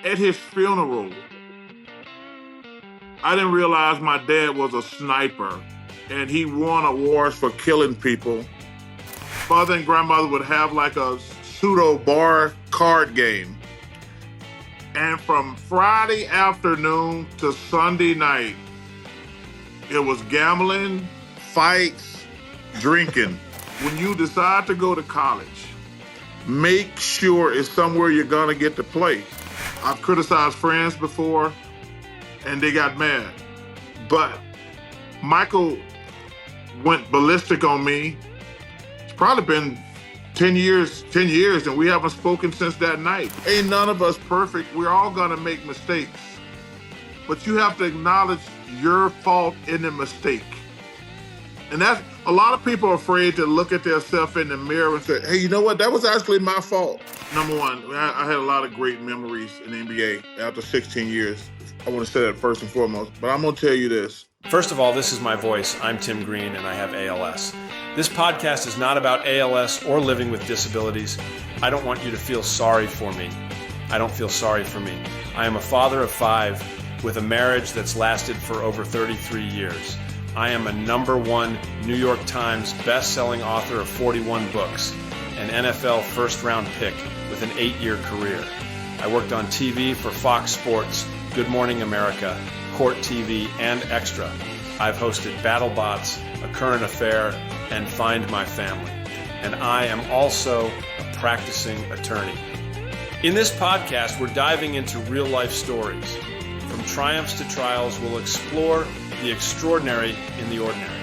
At his funeral, I didn't realize my dad was a sniper and he won awards for killing people. Father and grandmother would have like a pseudo bar card game. And from Friday afternoon to Sunday night, it was gambling, fights, drinking. When you decide to go to college, make sure it's somewhere you're gonna get to play. I've criticized friends before and they got mad. But Michael went ballistic on me. It's probably been 10 years, and we haven't spoken since that night. Ain't none of us perfect. We're all gonna make mistakes. But you have to acknowledge your fault in the mistake. And that's, a lot of people are afraid to look at themselves in the mirror and say, hey, you know what? That was actually my fault. Number one, I had a lot of great memories in the NBA after 16 years. I want to say that first and foremost, but I'm going to tell you this. First of all, this is my voice. I'm Tim Green and I have ALS. This podcast is not about ALS or living with disabilities. I don't want you to feel sorry for me. I don't feel sorry for me. I am a father of 5 with a marriage that's lasted for over 33 years. I am a #1 New York Times best-selling author of 41 books, an NFL first-round pick with an 8-year career. I worked on TV for Fox Sports, Good Morning America, Court TV, and Extra. I've hosted BattleBots, A Current Affair, and Find My Family. And I am also a practicing attorney. In this podcast, we're diving into real-life stories. From triumphs to trials, we'll explore the extraordinary in the ordinary.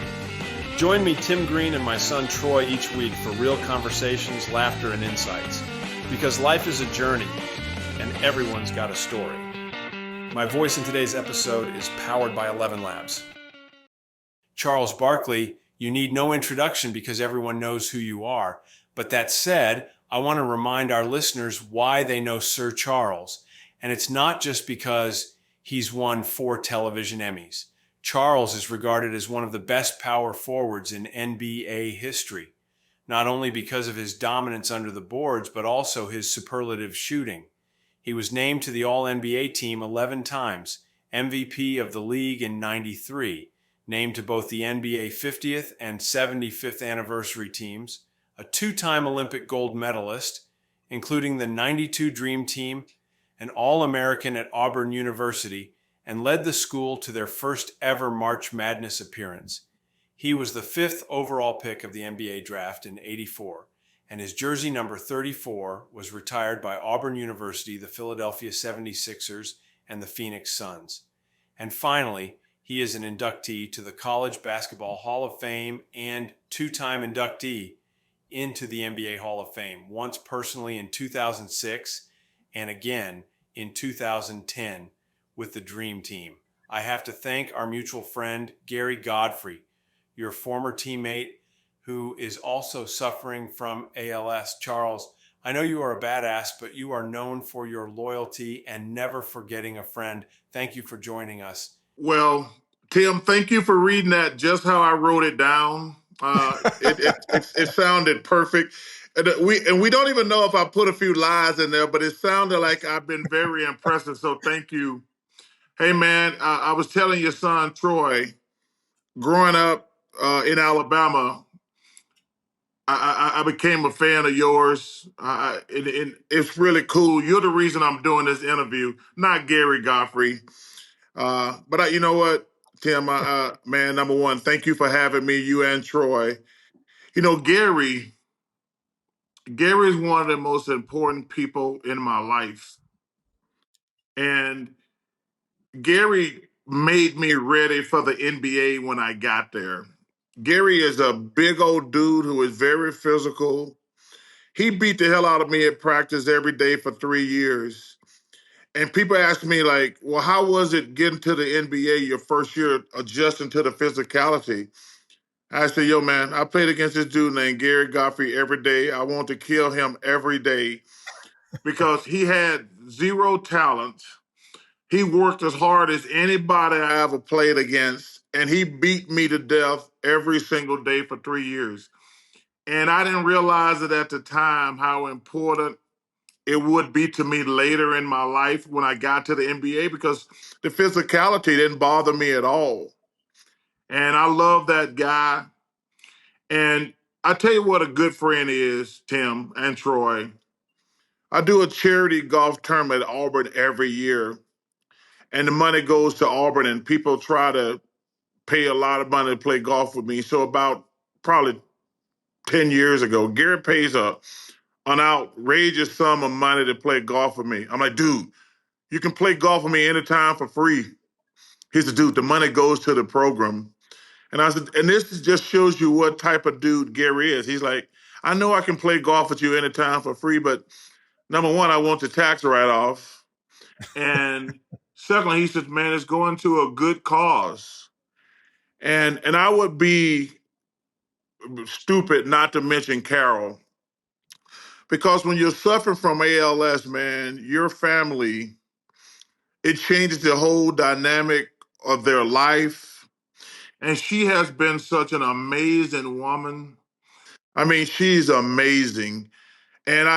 Join me, Tim Green, and my son Troy each week for real conversations, laughter, and insights. Because life is a journey, and everyone's got a story. My voice in today's episode is powered by 11 Labs. Charles Barkley, you need no introduction because everyone knows who you are. But that said, I want to remind our listeners why they know Sir Charles. And it's not just because he's won 4 television Emmys. Charles is regarded as one of the best power forwards in NBA history, not only because of his dominance under the boards, but also his superlative shooting. He was named to the All-NBA team 11 times, MVP of the league in '93, named to both the NBA 50th and 75th anniversary teams, a 2-time Olympic gold medalist, including the '92 Dream Team, an All-American at Auburn University, and led the school to their first ever March Madness appearance. He was the 5th overall pick of the NBA draft in '84, and his jersey number 34 was retired by Auburn University, the Philadelphia 76ers, and the Phoenix Suns. And finally, he is an inductee to the College Basketball Hall of Fame and 2-time inductee into the NBA Hall of Fame, once personally in 2006 and again in 2010 with the Dream Team. I have to thank our mutual friend, Gary Godfrey, your former teammate who is also suffering from ALS. Charles, I know you are a badass, but you are known for your loyalty and never forgetting a friend. Thank you for joining us. Well, Tim, thank you for reading that just how I wrote it down. It sounded perfect. And we don't even know if I put a few lies in there, but it sounded like I've been very impressive. So thank you. Hey, man, I was telling your son, Troy, growing up in Alabama, I became a fan of yours. And it's really cool. You're the reason I'm doing this interview, not Gary Godfrey. But you know what, Tim, man, number one, thank you for having me, you and Troy. You know, Gary is one of the most important people in my life. And Gary made me ready for the NBA when I got there. Gary is a big old dude who is very physical. He beat the hell out of me at practice every day for 3 years. And people ask me, like, well, how was it getting to the NBA your first year, adjusting to the physicality? I said, yo, man, I played against this dude named Gary Godfrey every day. I want to kill him every day because he had zero talent. He worked as hard as anybody I ever played against, and he beat me to death every single day for 3 years. And I didn't realize it at the time how important it would be to me later in my life when I got to the NBA, because the physicality didn't bother me at all. And I love that guy. And I tell you what a good friend is, Tim and Troy. I do a charity golf tournament at Auburn every year, and the money goes to Auburn, and people try to pay a lot of money to play golf with me. So about probably 10 years ago, Gary pays an outrageous sum of money to play golf with me. I'm like, dude, you can play golf with me anytime for free. He said, dude, the money goes to the program. And I said, and this just shows you what type of dude Gary is. He's like, I know I can play golf with you anytime for free, but number one, I want the tax write-off. And secondly, he said, man, it's going to a good cause. And I would be stupid not to mention Carol, because when you're suffering from ALS, man, your family, it changes the whole dynamic of their life. And she has been such an amazing woman. I mean, she's amazing. And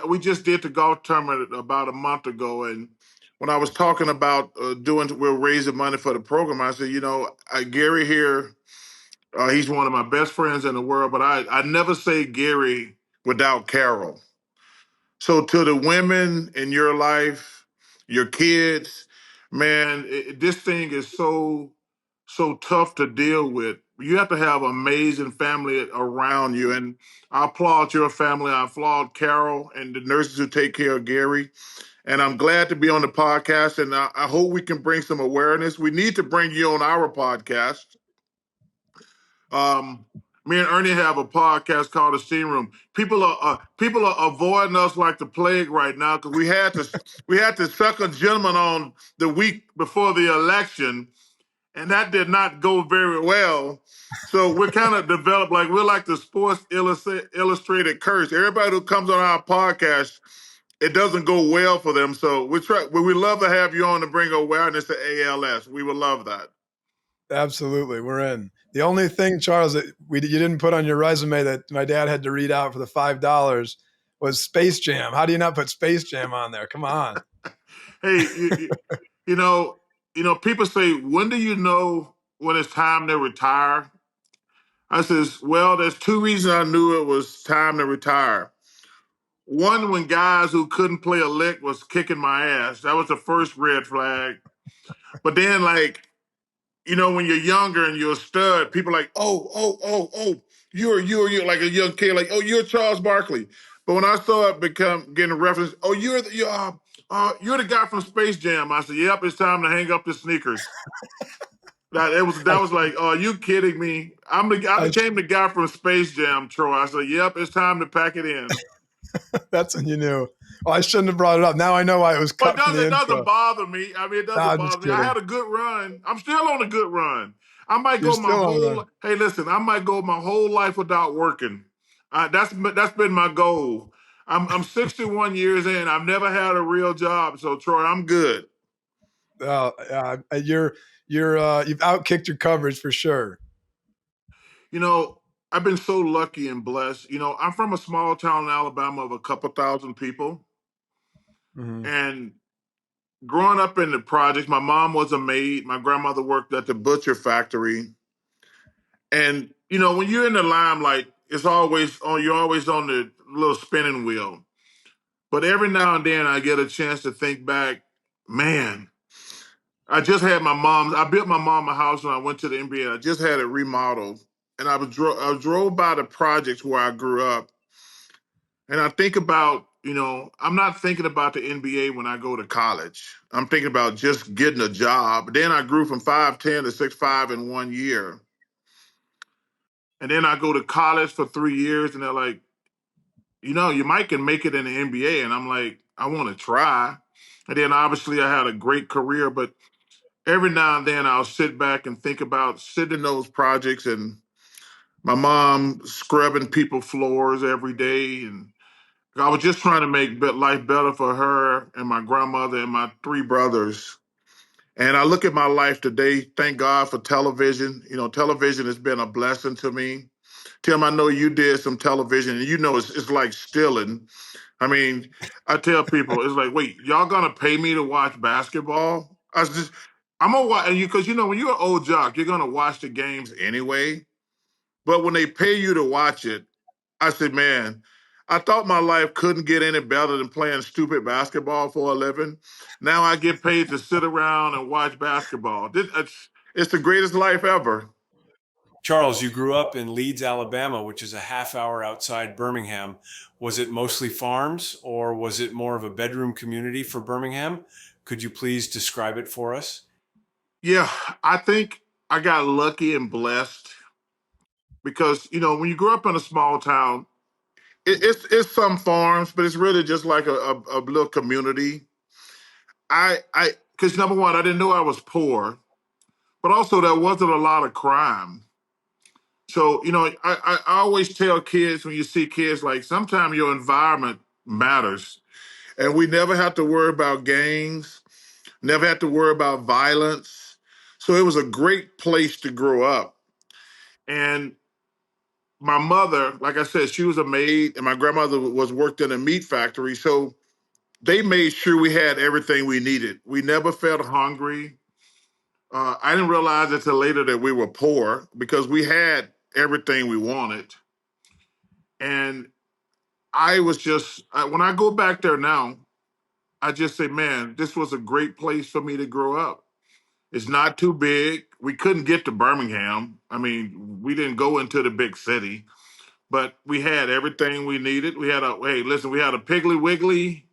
we just did the golf tournament about a month ago, and when I was talking about we're raising money for the program, I said, Gary here, he's one of my best friends in the world, but I never say Gary without Carol. So to the women in your life, your kids, man, this thing is so tough to deal with. You have to have amazing family around you, and I applaud your family. I applaud Carol and the nurses who take care of Gary. And I'm glad to be on the podcast, and I hope we can bring some awareness. We need to bring you on our podcast. Um, Me and Ernie have a podcast called The Steam Room. People are avoiding us like the plague right now, because we had to suck a gentleman on the week before the election, and that did not go very well. So we're kind of developed, like we're like the Sports Illustrated curse. Everybody who comes on our podcast, it doesn't go well for them. So we love to have you on to bring awareness to ALS. We would love that. Absolutely. We're in. The only thing, Charles, that you didn't put on your resume that my dad had to read out for the $5 was Space Jam. How do you not put Space Jam on there? Come on. Hey, you know, people say, when do you know when it's time to retire? I says, well, there's two reasons I knew it was time to retire. One, when guys who couldn't play a lick was kicking my ass. That was the first red flag. But then, like, when you're younger and you're a stud, people are like, oh, you're like a young kid, like, oh, you're Charles Barkley. But when I started getting a reference, oh, you're the guy from Space Jam. I said, yep, it's time to hang up the sneakers. That was like, oh, are you kidding me? I became the guy from Space Jam, Troy. I said, yep, it's time to pack it in. That's when you knew. Well, I shouldn't have brought it up. Now I know why it was cut from the intro. It doesn't bother me. I mean, it doesn't bother me. I had a good run. I'm still on a good run. I might go hey, listen, I might go my whole life without working. That's been my goal. I'm 61 years in. I've never had a real job. So, Troy, I'm good. You've outkicked your coverage for sure. I've been so lucky and blessed. I'm from a small town in Alabama of a couple thousand people. Mm-hmm. And growing up in the projects, my mom was a maid. My grandmother worked at the butcher factory. And, when you're in the limelight, you're always on the little spinning wheel. But every now and then I get a chance to think back, man, I built my mom a house when I went to the NBA. I just had it remodeled. And I drove by the projects where I grew up. And I think about, I'm not thinking about the NBA when I go to college. I'm thinking about just getting a job. Then I grew from 5'10" to 6'5" in 1 year. And then I go to college for 3 years, and they're like, you might can make it in the NBA. And I'm like, I want to try. And then obviously I had a great career, but every now and then I'll sit back and think about sitting in those projects, and my mom scrubbing people floors every day. And I was just trying to make life better for her and my grandmother and my 3 brothers. And I look at my life today, thank God for television. Television has been a blessing to me. Tim, I know you did some television, and it's like stealing. I mean, I tell people, it's like, wait, y'all gonna pay me to watch basketball? I'm gonna watch you because when you're an old jock, you're gonna watch the games anyway. But when they pay you to watch it, I said, man, I thought my life couldn't get any better than playing stupid basketball for a living. Now I get paid to sit around and watch basketball. It's the greatest life ever. Charles, you grew up in Leeds, Alabama, which is a half hour outside Birmingham. Was it mostly farms or was it more of a bedroom community for Birmingham? Could you please describe it for us? Yeah, I think I got lucky and blessed because when you grow up in a small town, it's some farms, but it's really just like a little community. I because number one, I didn't know I was poor, but also there wasn't a lot of crime. So I always tell kids when you see kids like sometimes your environment matters, and we never have to worry about gangs, never have to worry about violence. So it was a great place to grow up. And my mother, like I said, she was a maid, and my grandmother was worked in a meat factory. So they made sure we had everything we needed. We never felt hungry. I didn't realize until later that we were poor because we had everything we wanted. And when I go back there now, I just say, man, this was a great place for me to grow up. It's not too big. We couldn't get to Birmingham. I mean, we didn't go into the big city, but we had everything we needed. We had a Piggly Wiggly.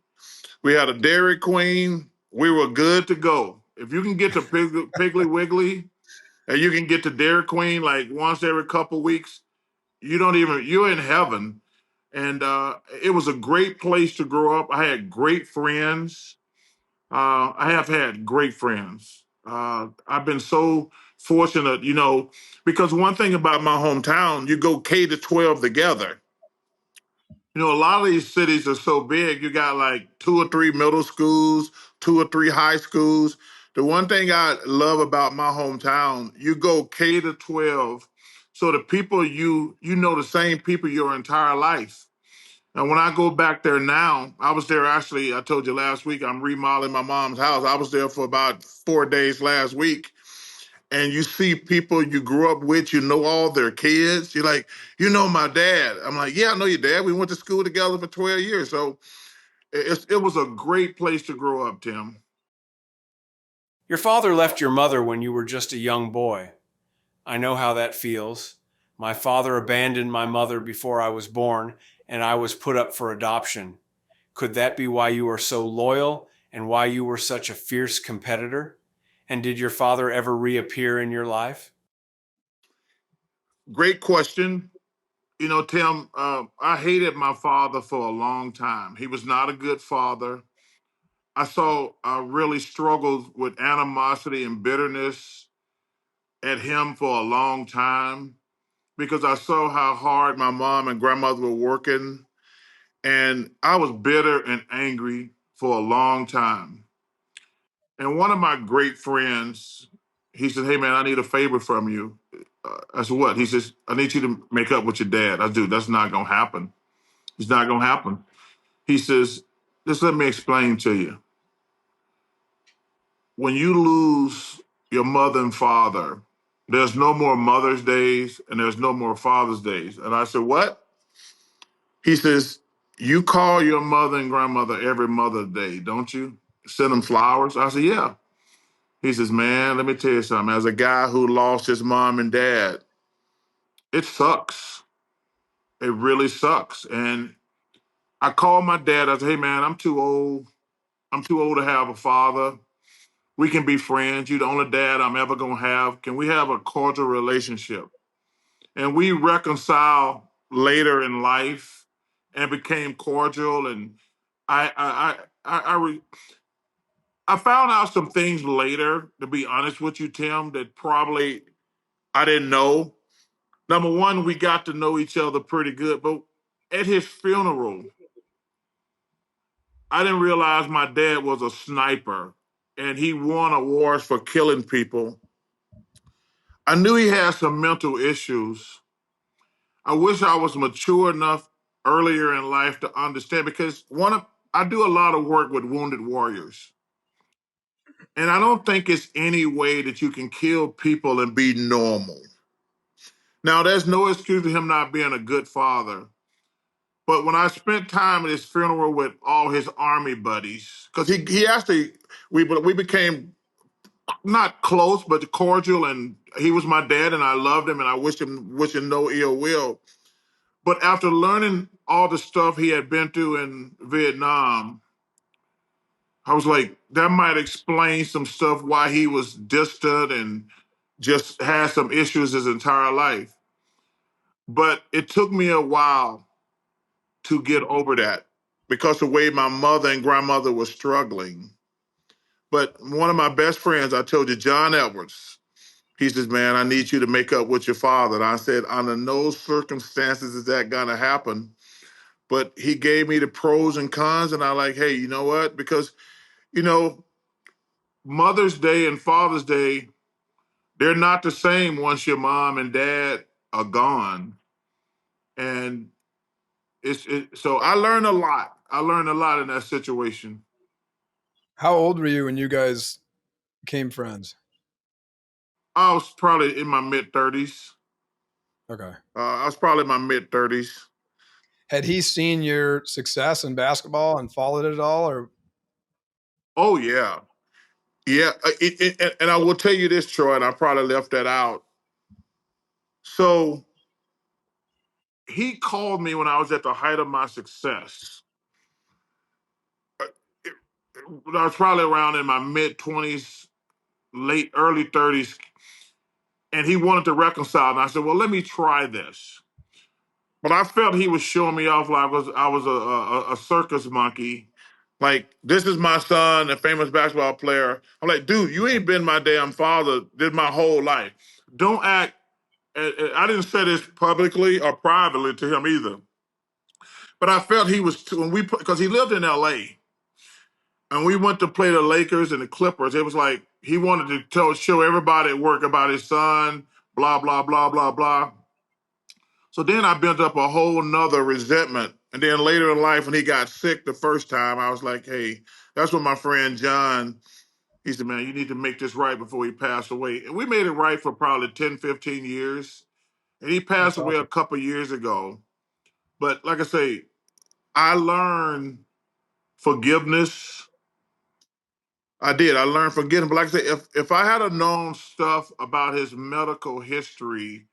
We had a Dairy Queen. We were good to go. If you can get to Piggly Wiggly and you can get to Dairy Queen like once every couple weeks, you're in heaven. And it was a great place to grow up. I had great friends. I have had great friends. I've been so fortunate, because one thing about my hometown, you go K to 12 together. A lot of these cities are so big, you got like two or three middle schools, two or three high schools. The one thing I love about my hometown, you go K to 12. So the people you know the same people your entire life. And when I go back there now, I was there actually, I told you last week, I'm remodeling my mom's house. I was there for about 4 days last week. And you see people you grew up with, you know all their kids. You're like, my dad. I'm like, yeah, I know your dad. We went to school together for 12 years. So it was a great place to grow up, Tim. Your father left your mother when you were just a young boy. I know how that feels. My father abandoned my mother before I was born, and I was put up for adoption. Could that be why you are so loyal and why you were such a fierce competitor? And did your father ever reappear in your life? Great question. Tim, I hated my father for a long time. He was not a good father. I really struggled with animosity and bitterness at him for a long time because I saw how hard my mom and grandmother were working. And I was bitter and angry for a long time. And one of my great friends, he said, hey, man, I need a favor from you. I said, what? He says, I need you to make up with your dad. I do. That's not going to happen. It's not going to happen. He says, just let me explain to you. When you lose your mother and father, there's no more Mother's Days and there's no more Father's Days. And I said, what? He says, you call your mother and grandmother every Mother's Day, don't you? Send them flowers? I said, yeah. He says, man, let me tell you something. As a guy who lost his mom and dad, it sucks. It really sucks. And I called my dad. I said, hey, man, I'm too old. I'm too old to have a father. We can be friends. You're the only dad I'm ever going to have. Can we have a cordial relationship? And we reconciled later in life and became cordial. And I, I, I, I, re- I found out some things later, to be honest with you, Tim, that probably I didn't know. Number one, we got to know each other pretty good, but at his funeral, I didn't realize my dad was a sniper and he won awards for killing people. I knew he had some mental issues. I wish I was mature enough earlier in life to understand, because I do a lot of work with wounded warriors. And I don't think it's any way that you can kill people and be normal. Now, there's no excuse for him not being a good father. But when I spent time at his funeral with all his army buddies, because he actually, we became not close, but cordial, and he was my dad, and I loved him, and I wish him no ill will. But after learning all the stuff he had been through in Vietnam, I was like, that might explain some stuff why he was distant and just had some issues his entire life. But it took me a while to get over that because the way my mother and grandmother were struggling. But one of my best friends, I told you, John Edwards, he says, man, I need you to make up with your father. And I said, under no circumstances is that going to happen. But he gave me the pros and cons, and I like, hey, you know what? Because, you know, Mother's Day and Father's Day, they're not the same once your mom and dad are gone. And so I learned a lot. I learned a lot in that situation. How old were you when you guys became friends? I was probably in my mid 30s. Okay. I was probably in my mid 30s. Had he seen your success in basketball and followed it at all, or? Oh, yeah. Yeah. And I will tell you this, Troy, and I probably left that out. So he called me when I was at the height of my success. I was probably around in my mid 20s, early 30s, and he wanted to reconcile. And I said, well, let me try this. But I felt he was showing me off like I was a circus monkey. Like, this is my son, a famous basketball player. I'm like, dude, you ain't been my damn father this my whole life. Don't act. I didn't say this publicly or privately to him either. But I felt he was, when because he lived in LA and we went to play the Lakers and the Clippers. It was like he wanted to show everybody at work about his son, blah, blah, blah, blah, blah. So then I built up a whole nother resentment. And then later in life, when he got sick the first time, I was like, hey, that's when my friend John, he said, man, you need to make this right before he passed away. And we made it right for probably 10, 15 years. And he passed That's away a awesome. couple years ago. But like I say, I learned forgiveness. I did. I learned forgiveness. But like I say, if I had known stuff about his medical history,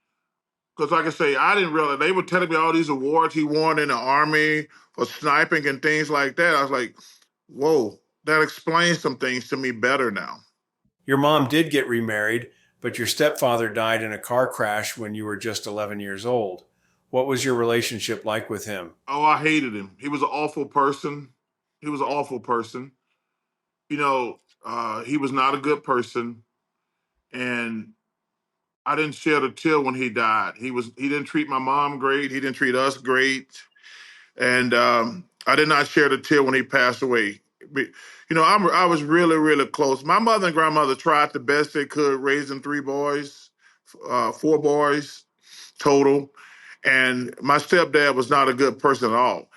because like I say, I didn't realize they were telling me all these awards he won in the Army for sniping and things like that. I was like, whoa, that explains some things to me better now. Your mom did get remarried, but your stepfather died in a car crash when you were just 11 years old. What was your relationship like with him? Oh, I hated him. He was an awful person. He was an awful person. You know, he was not a good person. And I didn't shed a tear when he died. He didn't treat my mom great. He didn't treat us great. And I did not shed a tear when he passed away. You know, I was really, really close. My mother and grandmother tried the best they could raising three boys, four boys total. And my stepdad was not a good person at all.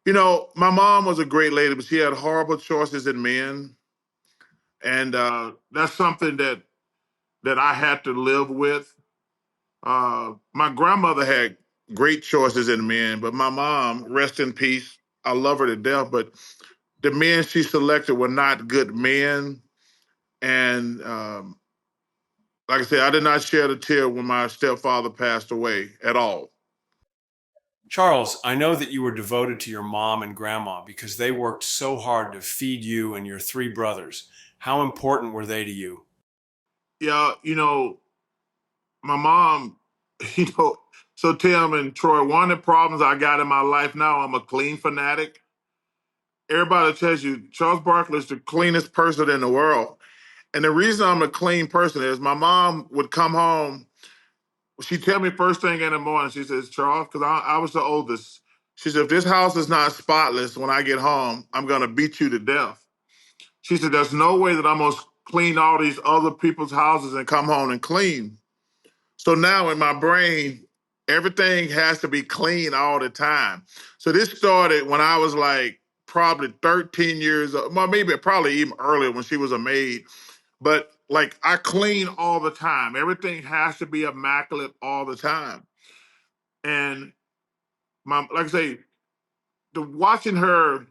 You know, my mom was a great lady, but she had horrible choices in men. And that's something that I had to live with. My grandmother had great choices in men, but my mom, rest in peace, I love her to death, but the men she selected were not good men. And like I said, I did not shed a tear when my stepfather passed away at all. Charles, I know that you were devoted to your mom and grandma because they worked so hard to feed you and your three brothers. How important were they to you? Yeah, you know, my mom, you know, so Tim and Troy, one of the problems I got in my life now, I'm a clean fanatic. Everybody tells you Charles Barkley is the cleanest person in the world. And the reason I'm a clean person is my mom would come home. She'd tell me first thing in the morning, she says, Charles, because I was the oldest. She said, if this house is not spotless when I get home, I'm going to beat you to death. She said, there's no way that I'm going to clean all these other people's houses and come home and clean. So now in my brain, Everything has to be clean all the time. So this started when I was like probably 13 years old, well, maybe probably even earlier when she was a maid. But like I clean all the time. Everything has to be immaculate all the time. And like I say, watching her,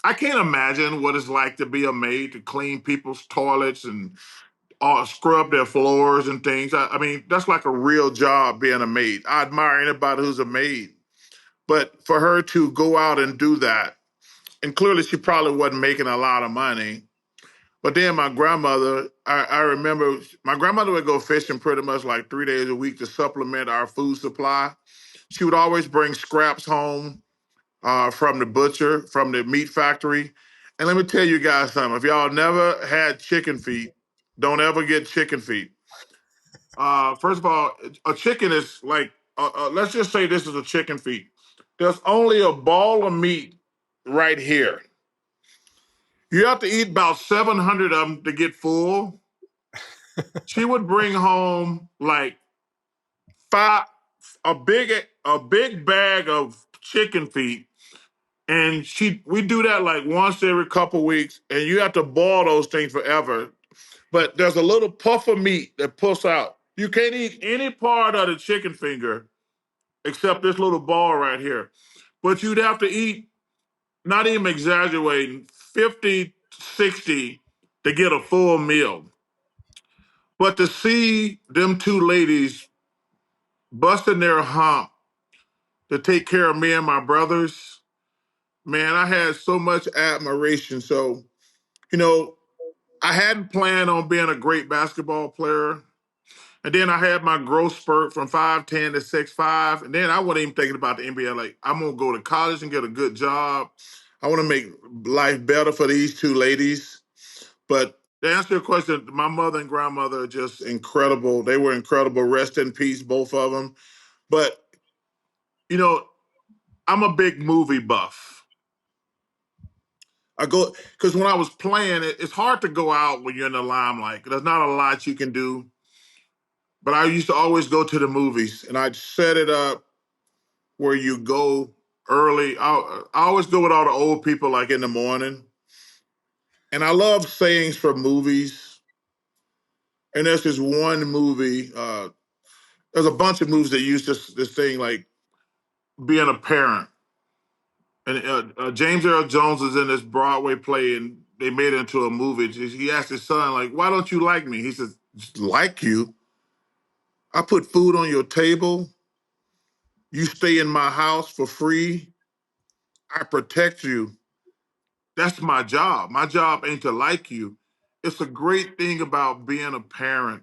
I can't imagine what it's like to be a maid to clean people's toilets and scrub their floors and things. I mean, that's like a real job being a maid. I admire anybody who's a maid. But for her to go out and do that, and clearly she probably wasn't making a lot of money. But then my grandmother, I remember my grandmother would go fishing pretty much like 3 days a week to supplement our food supply. She would always bring scraps home from the butcher, from the meat factory. And let me tell you guys something. If y'all never had chicken feet, don't ever get chicken feet. First of all, a chicken is like, let's just say this is a chicken feet. There's only a ball of meat right here. You have to eat about 700 of them to get full. She would bring home like five, a big bag of chicken feet, and we do that like once every couple weeks, and you have to boil those things forever. But there's a little puff of meat that pulls out. You can't eat any part of the chicken finger except this little ball right here. But you'd have to eat, not even exaggerating, 50, 60 to get a full meal. But to see them two ladies busting their hump to take care of me and my brothers, man, I had so much admiration. So, you know, I hadn't planned on being a great basketball player. And then I had my growth spurt from 5'10" to 6'5". And then I wasn't even thinking about the NBA. Like, I'm going to go to college and get a good job. I want to make life better for these two ladies. But to answer your question, my mother and grandmother are just incredible. They were incredible. Rest in peace, both of them. But, you know, I'm a big movie buff. I go, because when I was playing, it's hard to go out when you're in the limelight. There's not a lot you can do. But I used to always go to the movies, and I'd set it up where you go early. I always go with all the old people, like in the morning. And I love sayings from movies. And there's this one movie. There's a bunch of movies that use this thing like being a parent. And James Earl Jones is in this Broadway play, and they made it into a movie. He asked his son, like, "Why don't you like me?" He says, "Like you? I put food on your table. You stay in my house for free. I protect you. That's my job. My job ain't to like you." It's a great thing about being a parent.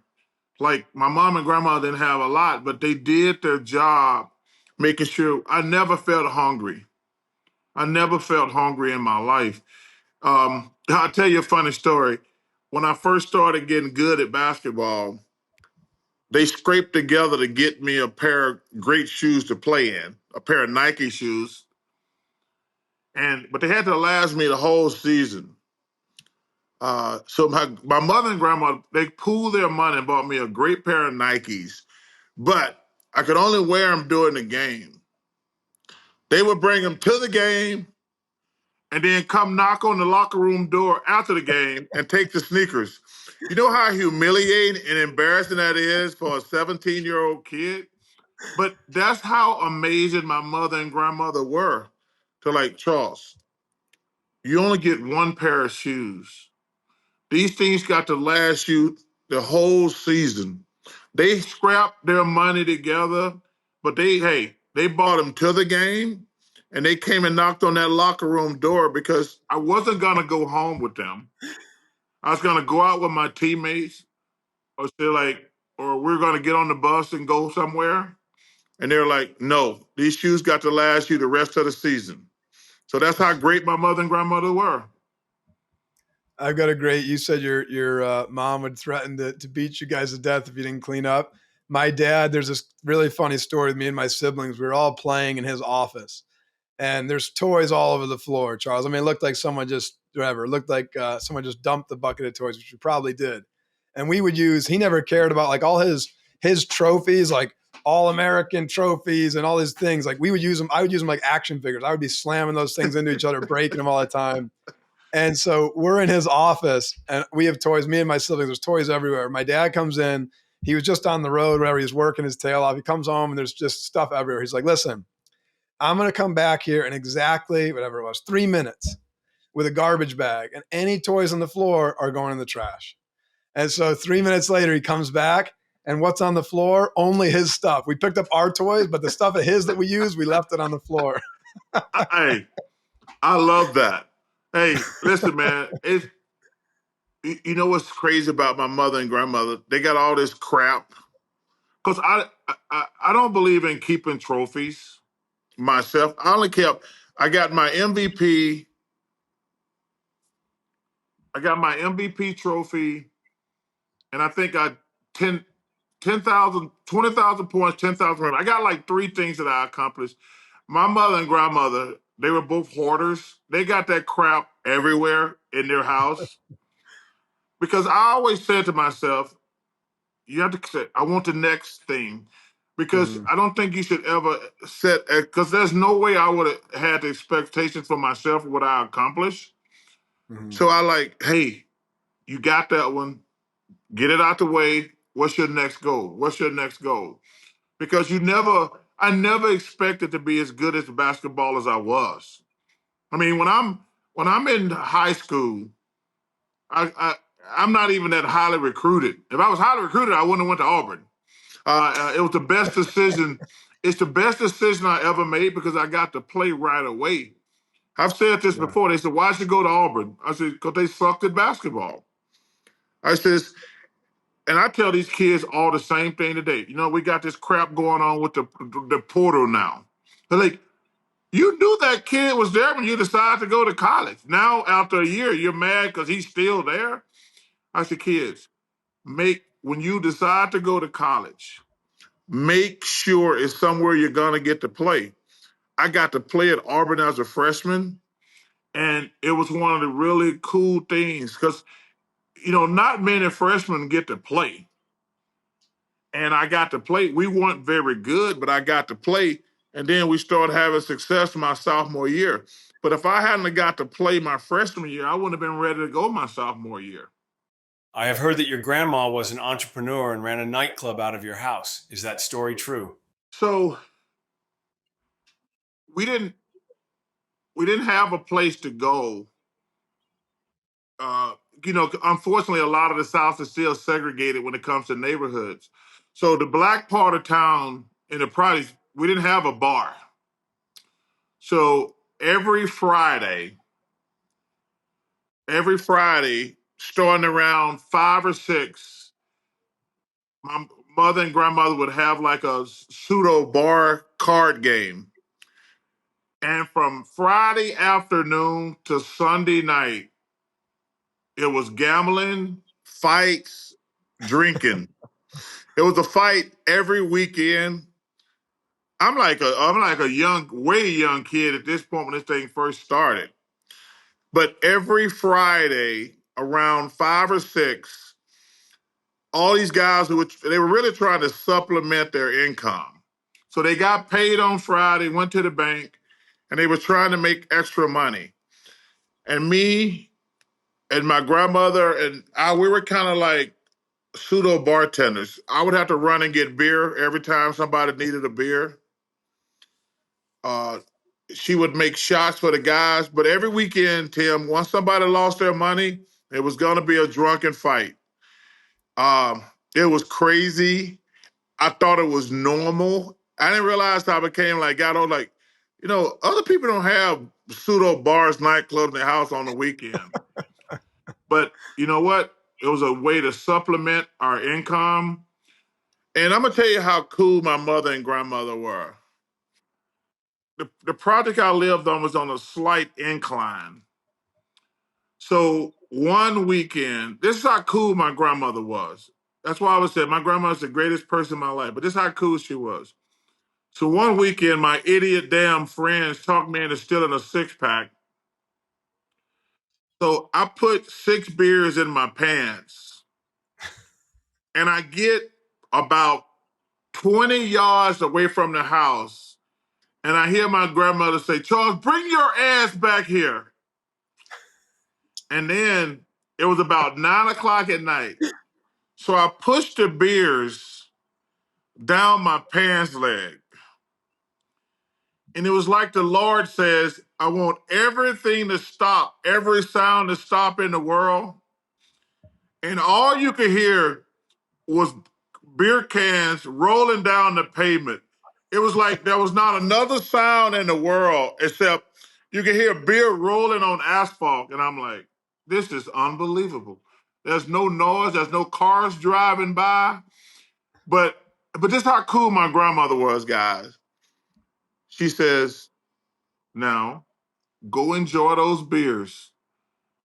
Like my mom and grandma didn't have a lot, but they did their job making sure I never felt hungry. I never felt hungry in my life. I'll tell you a funny story. When I first started getting good at basketball, they scraped together to get me a pair of great shoes to play in, a pair of Nike shoes. But they had to last me the whole season. So my mother and grandma, they pooled their money and bought me a great pair of Nikes, but I could only wear them during the game. They would bring them to the game and then come knock on the locker room door after the game and take the sneakers. You know how humiliating and embarrassing that is for a 17-year-old kid? But that's how amazing my mother and grandmother were. To like, Charles, you only get one pair of shoes. These things got to last you the whole season. They scrapped their money together, but they bought them to the game, and they came and knocked on that locker room door because I wasn't gonna go home with them. I was gonna go out with my teammates, or say like, or we're gonna get on the bus and go somewhere. And they're like, no, these shoes got to last you the rest of the season. So that's how great my mother and grandmother were. I've got a great. You said your mom would threaten to beat you guys to death if you didn't clean up. My dad, there's this really funny story with me and my siblings. We were all playing in his office, and there's toys all over the floor, Charles. I mean, it looked like someone just whatever. It looked like someone just dumped the bucket of toys, which we probably did. And we would use. He never cared about like all his trophies, like All-American trophies and all these things. Like we would use them. I would use them like action figures. I would be slamming those things into each other, breaking them all the time. And so we're in his office and we have toys. Me and my siblings, there's toys everywhere. My dad comes in. He was just on the road, wherever he's working his tail off. He comes home and there's just stuff everywhere. He's like, listen, I'm going to come back here in exactly whatever it was, 3 minutes with a garbage bag, and any toys on the floor are going in the trash. And so 3 minutes later, he comes back, and what's on the floor? Only his stuff. We picked up our toys, but the stuff of his that we used, we left it on the floor. Hey, I love that. Hey, listen, man. You know what's crazy about my mother and grandmother? They got all this crap. Because I don't believe in keeping trophies myself. I got my MVP. I got my MVP trophy, and I think I 10 10,000, 20,000 points, 10,000. I got like three things that I accomplished. My mother and grandmother, they were both hoarders. They got that crap everywhere in their house. Because I always said to myself, you have to say, I want the next thing. Because I don't think you should ever set, because there's no way I would have had the expectations for myself of what I accomplished. So I like, hey, you got that one. Get it out the way. What's your next goal? What's your next goal? Because I never expected to be as good as a basketball as I was. I mean, when I'm in high school, I'm not even that highly recruited. If I was highly recruited, I wouldn't have went to Auburn. It was the best decision. It's the best decision I ever made because I got to play right away. I've said this before. They said, why should you go to Auburn? I said, because they sucked at basketball. I says, and I tell these kids all the same thing today. You know, we got this crap going on with the portal now. They're like, you knew that kid was there when you decided to go to college. Now, after a year, you're mad because he's still there. I said, kids, when you decide to go to college, make sure it's somewhere you're gonna get to play. I got to play at Auburn as a freshman, and it was one of the really cool things because not many freshmen get to play. And I got to play. We weren't very good, but I got to play. And then we started having success my sophomore year. But if I hadn't got to play my freshman year, I wouldn't have been ready to go my sophomore year. I have heard that your grandma was an entrepreneur and ran a nightclub out of your house. Is that story true? So we didn't have a place to go. Unfortunately, a lot of the South is still segregated when it comes to neighborhoods. So the black part of town in the projects, we didn't have a bar. So every Friday, starting around 5 or 6, my mother and grandmother would have like a pseudo bar card game. And from Friday afternoon to Sunday night, it was gambling, fights, drinking. It was a fight every weekend. I'm like a way young kid at this point when this thing first started. But every Friday around 5 or 6, all these guys they were really trying to supplement their income. So they got paid on Friday, went to the bank, and they were trying to make extra money. And me and my grandmother we were kind of like pseudo bartenders. I would have to run and get beer every time somebody needed a beer. Uh, she would make shots for the guys, but every weekend, Tim, once somebody lost their money, it was going to be a drunken fight. Um, it was crazy. I thought it was normal. I didn't realize how I became other people don't have pseudo bars, nightclubs in their house on the weekend. But you know what? It was a way to supplement our income. And I'm going to tell you how cool my mother and grandmother were. The project I lived on was on a slight incline. So one weekend, this is how cool my grandmother was. That's why I would say my grandmother's the greatest person in my life, but this is how cool she was. So one weekend, my idiot damn friends talked me into stealing a 6-pack. So I put 6 beers in my pants, and I get about 20 yards away from the house, and I hear my grandmother say, Charles, bring your ass back here. And then it was about 9 o'clock at night. So I pushed the beers down my pants leg. And it was like the Lord says, I want everything to stop, every sound to stop in the world. And all you could hear was beer cans rolling down the pavement. It was like there was not another sound in the world except you could hear beer rolling on asphalt. And I'm like, this is unbelievable. There's no noise, there's no cars driving by. But this is how cool my grandmother was, guys. She says, now go enjoy those beers.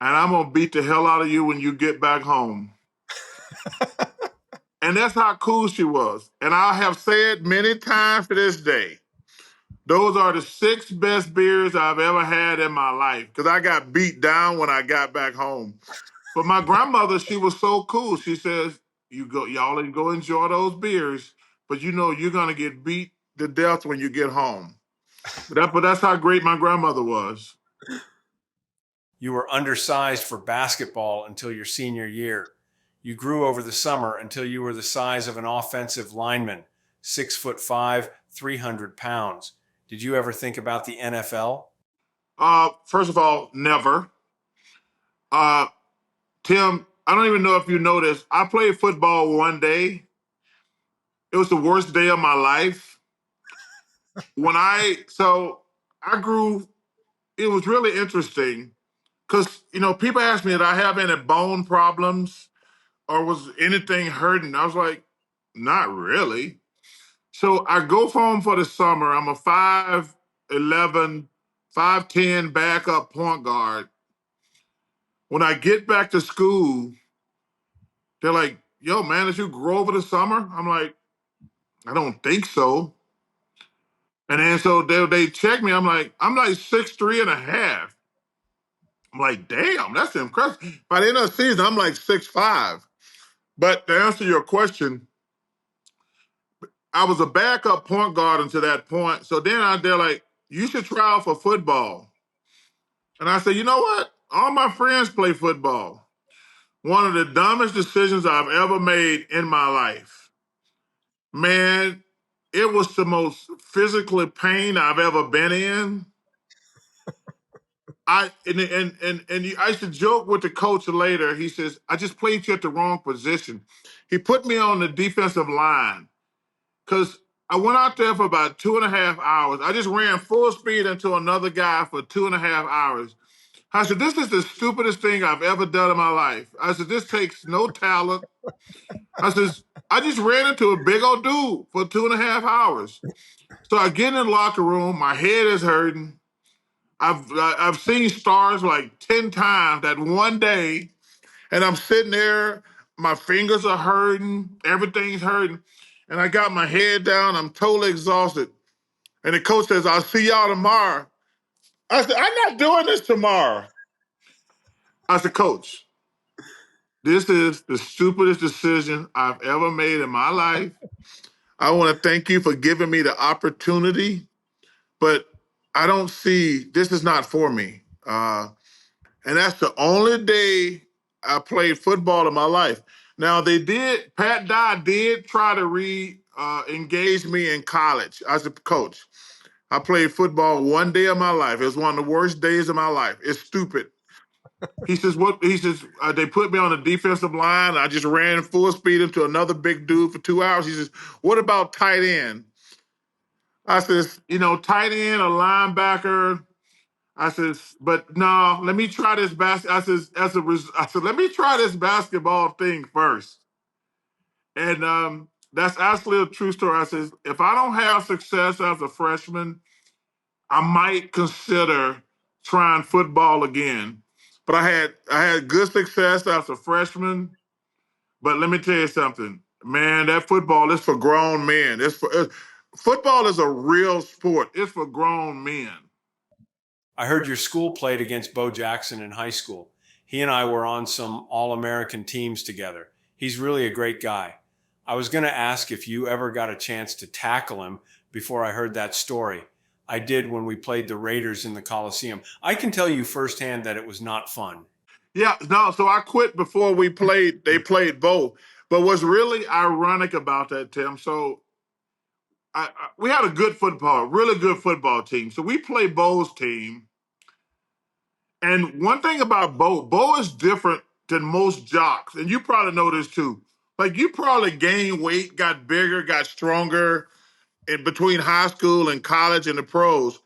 And I'm gonna beat the hell out of you when you get back home. And that's how cool she was. And I have said many times to this day, those are the 6 best beers I've ever had in my life because I got beat down when I got back home. But my grandmother, she was so cool. She says, y'all go enjoy those beers, but you know you're gonna get beat to death when you get home. But that's how great my grandmother was. You were undersized for basketball until your senior year. You grew over the summer until you were the size of an offensive lineman, 6'5", 300 pounds. Did you ever think about the NFL? First of all, never. Uh, Tim, I don't even know if you know this. I played football one day. It was the worst day of my life. I grew, it was really interesting because, people ask me, did I have any bone problems or was anything hurting? I was like, not really. So I go home for the summer. I'm a 5'11", 5'10" backup point guard. When I get back to school, they're like, yo, man, did you grow over the summer? I'm like, I don't think so. And then so they check me. I'm like 6'3" and a half. I'm like, damn, that's impressive. By the end of the season, I'm like 6'5". But to answer your question, I was a backup point guard until that point. So then they're like, you should try out for football. And I said, you know what? All my friends play football. One of the dumbest decisions I've ever made in my life. Man, it was the most physically pain I've ever been in. I used to joke with the coach later. He says, I just played you at the wrong position. He put me on the defensive line because I went out there for about 2.5 hours. I just ran full speed into another guy for 2.5 hours. I said, this is the stupidest thing I've ever done in my life. I said, this takes no talent. I says, I just ran into a big old dude for 2.5 hours. So I get in the locker room, my head is hurting. I've seen stars like 10 times that one day, and I'm sitting there, my fingers are hurting, everything's hurting, and I got my head down, I'm totally exhausted. And the coach says, I'll see y'all tomorrow. I said, I'm not doing this tomorrow. I said, Coach, this is the stupidest decision I've ever made in my life. I want to thank you for giving me the opportunity, but I don't see, this is not for me. And that's the only day I played football in my life. Now Pat Dye did try to engage me in college as a coach. I played football one day of my life. It was one of the worst days of my life. It's stupid. He says, they put me on the defensive line. I just ran full speed into another big dude for 2 hours. He says, what about tight end? I says, tight end, a linebacker. I says, but no, let me try this let me try this basketball thing first. And that's actually a true story. I says, if I don't have success as a freshman, I might consider trying football again. But I had good success as a freshman. But let me tell you something, man. That football is for grown men. Football is a real sport. It's for grown men. I heard your school played against Bo Jackson in high school. He and I were on some All-American teams together. He's really a great guy. I was going to ask if you ever got a chance to tackle him before I heard that story. I did when we played the Raiders in the Coliseum. I can tell you firsthand that it was not fun. Yeah, no, so I quit before they played both. But what's really ironic about that, Tim, so we had a really good football team. So we played Bo's team. And one thing about Bo is different than most jocks. And you probably know this too. Like you probably gained weight, got bigger, got stronger in between high school and college and the pros.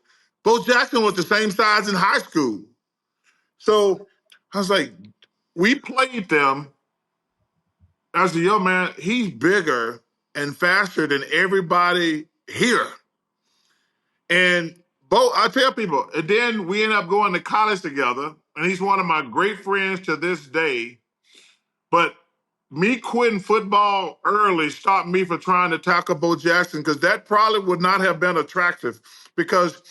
Bo Jackson was the same size in high school. So I was like, we played them. I said, yo, man, he's bigger and faster than everybody here. And Bo, I tell people, and then we end up going to college together, and he's one of my great friends to this day. But me quitting football early stopped me from trying to tackle Bo Jackson because that probably would not have been attractive. Because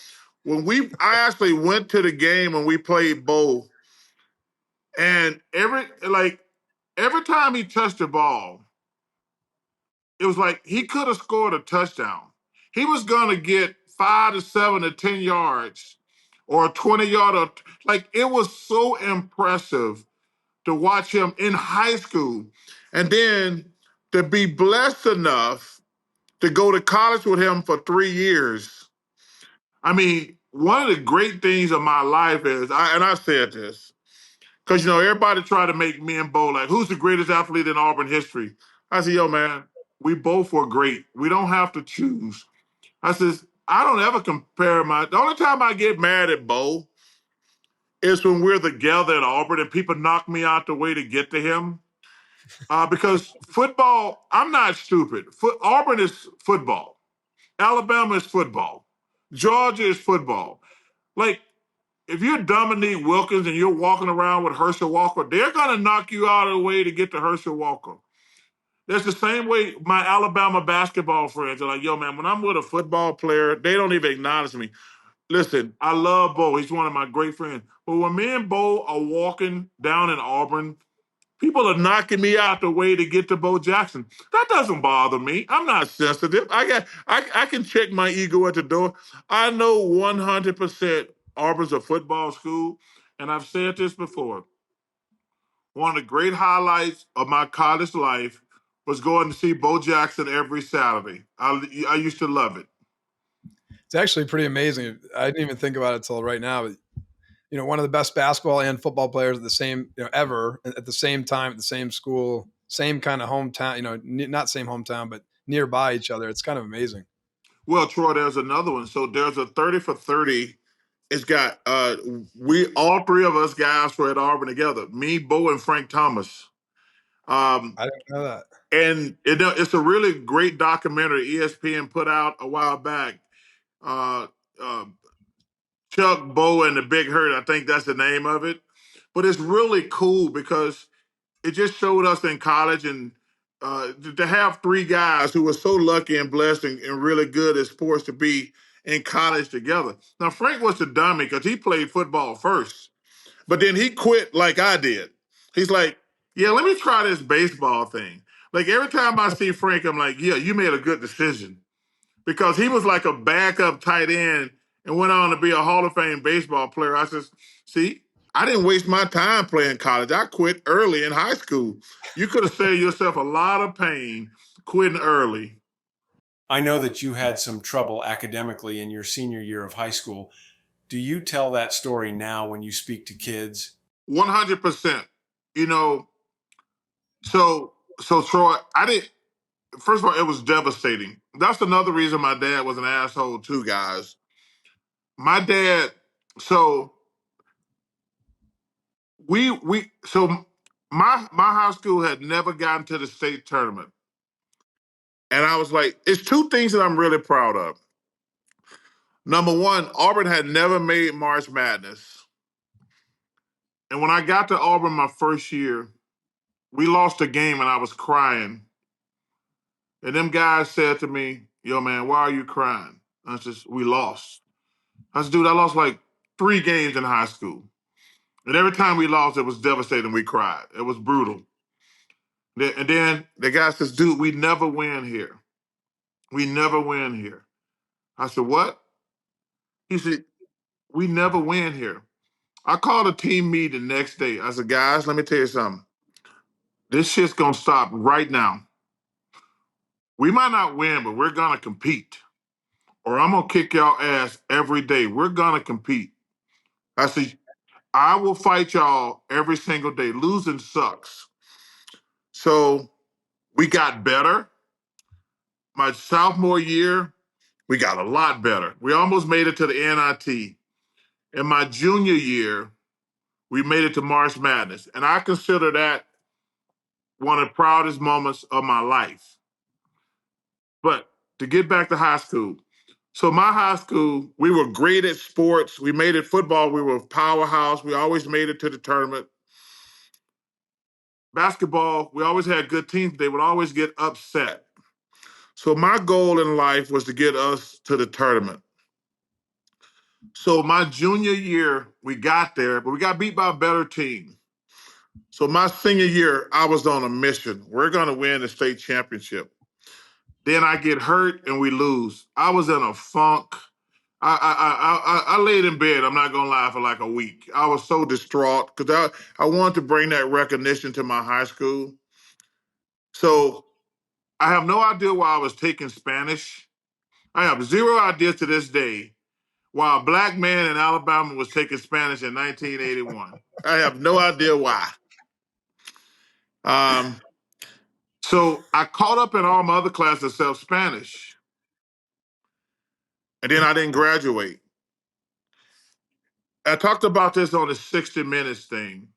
I actually went to the game when we played Bo, and every time he touched the ball, it was like he could have scored a touchdown. He was gonna get 5 to 7 to 10 yards or a 20 yard. Like it was so impressive to watch him in high school, and then to be blessed enough to go to college with him for 3 years. I mean, one of the great things of my life is, and I said this, because everybody tried to make me and Bo like, who's the greatest athlete in Auburn history? I said, yo, man, we both were great. We don't have to choose. I says, I don't ever compare the only time I get mad at Bo is when we're together at Auburn and people knock me out the way to get to him. Because football, I'm not stupid. Auburn is football. Alabama is football. Georgia is football. Like, if you're Dominique Wilkins and you're walking around with Herschel Walker, they're going to knock you out of the way to get to Herschel Walker. That's the same way my Alabama basketball friends are like, yo, man, when I'm with a football player, they don't even acknowledge me. Listen, I love Bo. He's one of my great friends. But when me and Bo are walking down in Auburn, people are knocking me out the way to get to Bo Jackson. That doesn't bother me. I'm not sensitive. I can check my ego at the door. I know 100% Auburn's a football school, and I've said this before. One of the great highlights of my college life was going to see Bo Jackson every Saturday. I used to love it. It's actually pretty amazing. I didn't even think about it until right now. But, one of the best basketball and football players at the same, ever at the same time, at the same school, same kind of hometown, not same hometown, but nearby each other. It's kind of amazing. Well, Troy, there's another one. So there's a 30 for 30. It's got we all three of us guys were at Auburn together. Me, Bo, and Frank Thomas. I didn't know that. And it's a really great documentary ESPN put out a while back. Uh, uh, Chuck, Bo, and the Big Hurt. I think that's the name of it. But it's really cool because it just showed us in college and to have three guys who were so lucky and blessed and really good at sports to be in college together. Now, Frank was the dummy because he played football first, but then he quit like I did. He's like, yeah, let me try this baseball thing. Like every time I see Frank, I'm like, yeah, you made a good decision because he was like a backup tight end and went on to be a Hall of Fame baseball player. I says, see, I didn't waste my time playing college. I quit early in high school. You could have saved yourself a lot of pain quitting early. I know that you had some trouble academically in your senior year of high school. Do you tell that story now when you speak to kids? 100%. You know, so Troy, I didn't. First of all, it was devastating. That's another reason my dad was an asshole too, guys. My dad, so so my high school had never gotten to the state tournament. And I was like, it's two things that I'm really proud of. Number one, Auburn had never made March Madness. And when I got to Auburn my first year, we lost a game and I was crying. And them guys said to me, yo, man, why are you crying? I said, we lost. I said, dude, I lost like 3 games in high school. And every time we lost, it was devastating. We cried. It was brutal. And then the guy says, dude, we never win here. We never win here. I said, what? He said, we never win here. I called a team meeting the next day. I said, guys, let me tell you something. This shit's gonna stop right now. We might not win, but we're gonna compete. Or I'm gonna kick y'all ass every day. We're gonna compete. I said, I will fight y'all every single day. Losing sucks. So we got better. My sophomore year, we got a lot better. We almost made it to the NIT. In my junior year, we made it to March Madness. And I consider that one of the proudest moments of my life. But to get back to high school, so my high school, we were great at sports. We made it football. We were a powerhouse. We always made it to the tournament. Basketball, we always had good teams. They would always get upset. So my goal in life was to get us to the tournament. So my junior year, we got there, but we got beat by a better team. So my senior year, I was on a mission. We're going to win the state championship. Then I get hurt and we lose. I was in a funk. I laid in bed, I'm not gonna lie, for like a week. I was so distraught because I wanted to bring that recognition to my high school. So I have no idea why I was taking Spanish. I have zero idea to this day why a black man in Alabama was taking Spanish in 1981. I have no idea why. Um, so I caught up in all my other classes except Spanish, and then I didn't graduate. I talked about this on the 60 Minutes thing.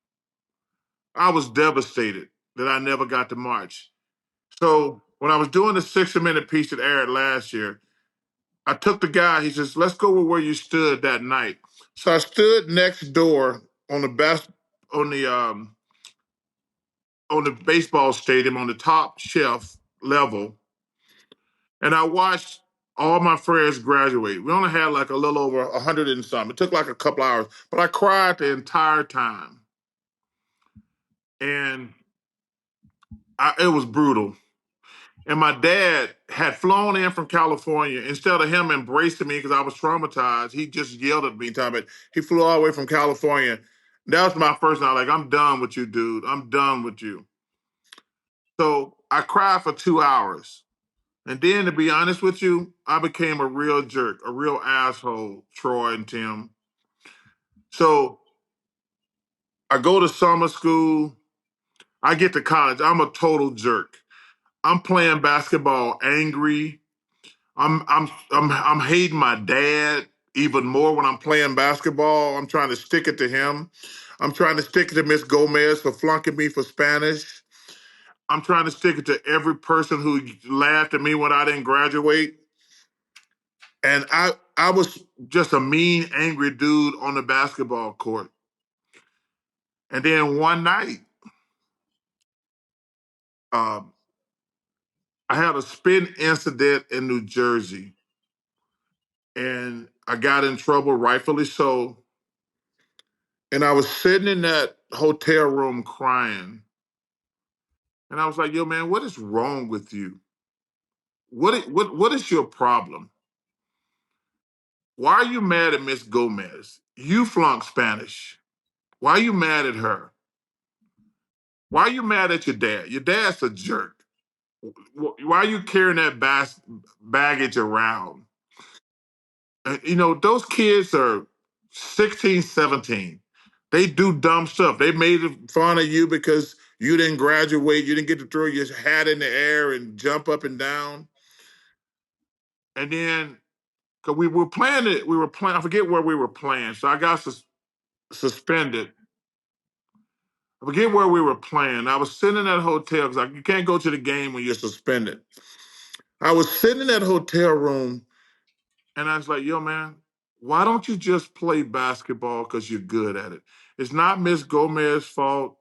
I was devastated that I never got to march. So when I was doing the 60-minute piece that aired last year, I took the guy, he says, let's go with where you stood that night. So I stood next door on on the on the baseball stadium on the top shelf level, and I watched all my friends graduate. We only had like a little over 100 and something. It took like a couple hours, but I cried the entire time. And it was brutal. And my dad had flown in from California. Instead of him embracing me because I was traumatized, he just yelled at me. But he flew all the way from California. That was my first night. Like, I'm done with you, dude. I'm done with you. So I cried for 2 hours. And then, to be honest with you, I became a real jerk, a real asshole, Troy and Tim. So I go to summer school. I get to college. I'm a total jerk. I'm playing basketball angry. I'm hating my dad even more when I'm playing basketball. I'm trying to stick it to him. I'm trying to stick it to Miss Gomez for flunking me for Spanish. I'm trying to stick it to every person who laughed at me when I didn't graduate. And I was just a mean, angry dude on the basketball court. And then one night, um, I had a spin incident in New Jersey, and I got in trouble, rightfully so. And I was sitting in that hotel room crying. And I was like, yo, man, what is wrong with you? What is your problem? Why are you mad at Miss Gomez? You flunked Spanish. Why are you mad at her? Why are you mad at your dad? Your dad's a jerk. Why are you carrying that baggage around? You know, those kids are 16, 17. They do dumb stuff. They made fun of you because you didn't graduate. You didn't get to throw your hat in the air and jump up and down. And then, because we were playing it, I forget where we were playing. So I got suspended. I forget where we were playing. I was sitting in that hotel because you can't go to the game when you're suspended. I was sitting in that hotel room and I was like, yo, man, why don't you just play basketball because you're good at it? It's not Miss Gomez's fault.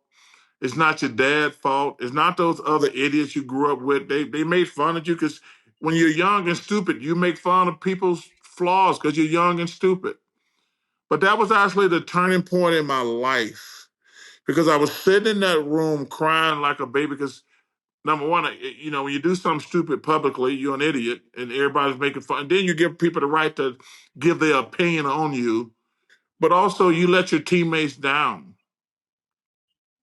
It's not your dad's fault. It's not those other idiots you grew up with. They made fun of you because when you're young and stupid, you make fun of people's flaws because you're young and stupid. But that was actually the turning point in my life because I was sitting in that room crying like a baby because number one, when you do something stupid publicly, you're an idiot, and everybody's making fun. And then you give people the right to give their opinion on you, but also you let your teammates down.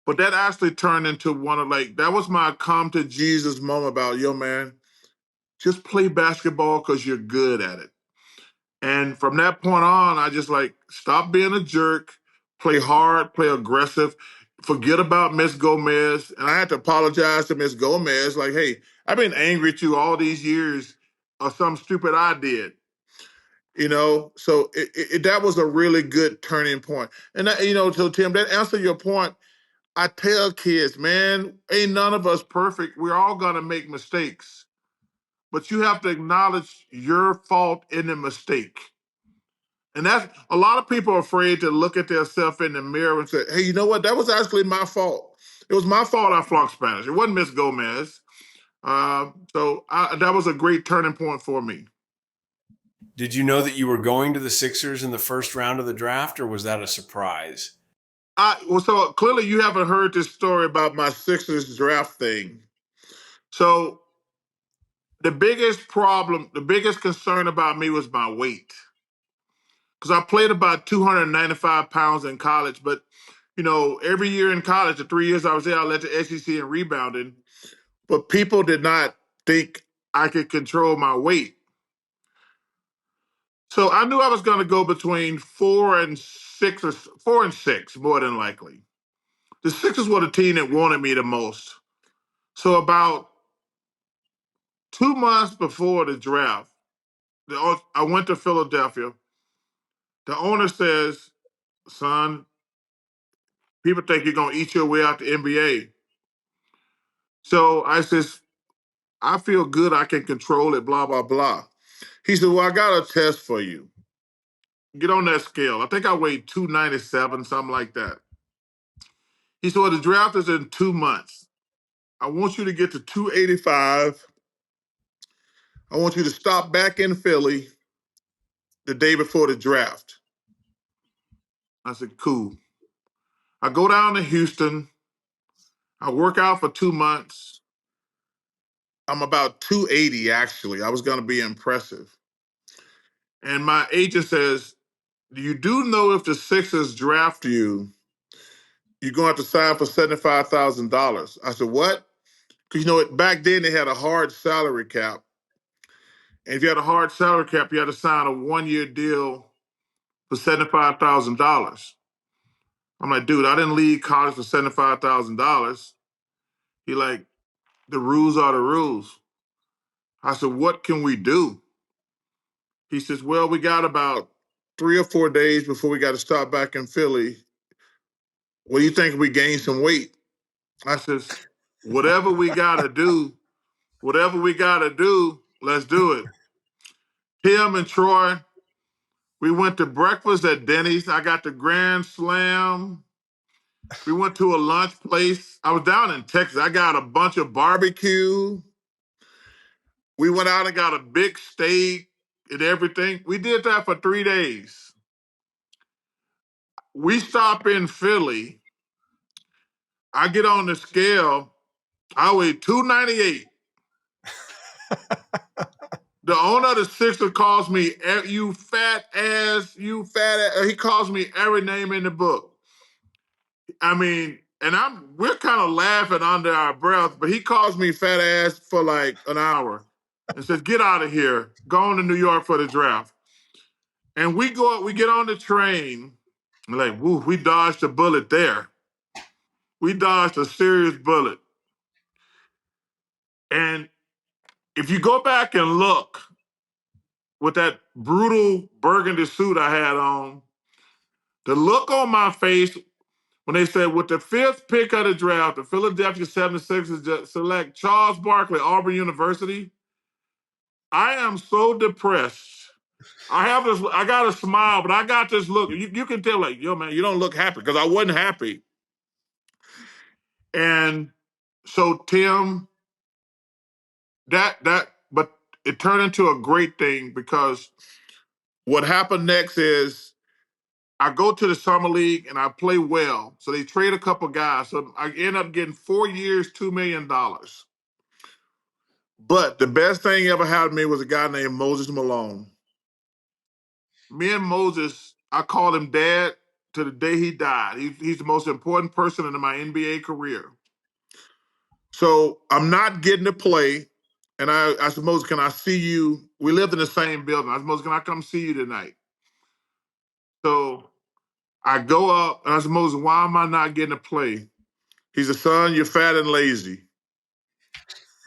But that actually turned into that was my come to Jesus moment about, yo, man, just play basketball because you're good at it. And from that point on, I just stop being a jerk, play hard, play aggressive, forget about Miss Gomez. And I had to apologize to Miss Gomez, like, hey, I've been angry at you all these years or some stupid I did. So that was a really good turning point. And that, so Tim, that answer your point. I tell kids, man, ain't none of us perfect. We're all gonna make mistakes, but you have to acknowledge your fault in the mistake. And that's a lot of people are afraid to look at themselves in the mirror and say, hey, you know what? That was actually my fault. It was my fault I flunked Spanish. It wasn't Miss Gomez. That was a great turning point for me. Did you know that you were going to the Sixers in the first round of the draft, or was that a surprise? So clearly you haven't heard this story about my Sixers draft thing. So the biggest concern about me was my weight. Because I played about 295 pounds in college, but every year in college, the 3 years I was there, I led the SEC in rebounding. But people did not think I could control my weight. So I knew I was going to go between 4 and 6, or 4 and 6, more than likely. The Sixers were the team that wanted me the most. So about 2 months before the draft, I went to Philadelphia. The owner says, son, people think you're going to eat your way out the NBA. So I says, I feel good. I can control it, blah, blah, blah. He said, well, I got a test for you. Get on that scale. I think I weighed 297, something like that. He said, well, the draft is in 2 months. I want you to get to 285. I want you to stop back in Philly the day before the draft. I said, cool. I go down to Houston. I work out for 2 months. I'm about 280, actually. I was going to be impressive. And my agent says, you do know if the Sixers draft you, you're going to have to sign for $75,000. I said, what? Because, back then they had a hard salary cap. And if you had a hard salary cap, you had to sign a 1-year deal for $75,000. I'm like, dude, I didn't leave college for $75,000. He like, the rules are the rules. I said, what can we do? He says, well, we got about 3 or 4 days before we got to start back in Philly. What do you think if we gain some weight? I says, whatever we got to do, let's do it. Tim and Troy, we went to breakfast at Denny's. I got the Grand Slam. We went to a lunch place. I was down in Texas. I got a bunch of barbecue. We went out and got a big steak and everything. We did that for 3 days. We stop in Philly. I get on the scale. I weigh 298. The owner of the Sixers calls me, you fat ass, you fat ass. He calls me every name in the book. I mean, and we're kind of laughing under our breath, but he calls me fat ass for like an hour and says, get out of here. Go on to New York for the draft. And we get on the train. Like, woo, we dodged a bullet there. We dodged a serious bullet. And if you go back and look with that brutal burgundy suit I had on, the look on my face when they said, with the 5th pick of the draft, the Philadelphia 76ers select Charles Barkley, Auburn University, I am so depressed. I got a smile, but I got this look. You can tell, like, yo, man, you don't look happy, because I wasn't happy. And so, Tim, but it turned into a great thing, because what happened next is I go to the summer league and I play well. So they trade a couple guys. So I end up getting 4 years, $2 million. But the best thing ever happened to me was a guy named Moses Malone. Me and Moses, I called him dad to the day he died. He's the most important person in my NBA career. So I'm not getting to play. And I said, Moses, can I see you? We lived in the same building. I said, Moses, can I come see you tonight? So I go up and I said, Moses, why am I not getting to play? He said, son, you're fat and lazy.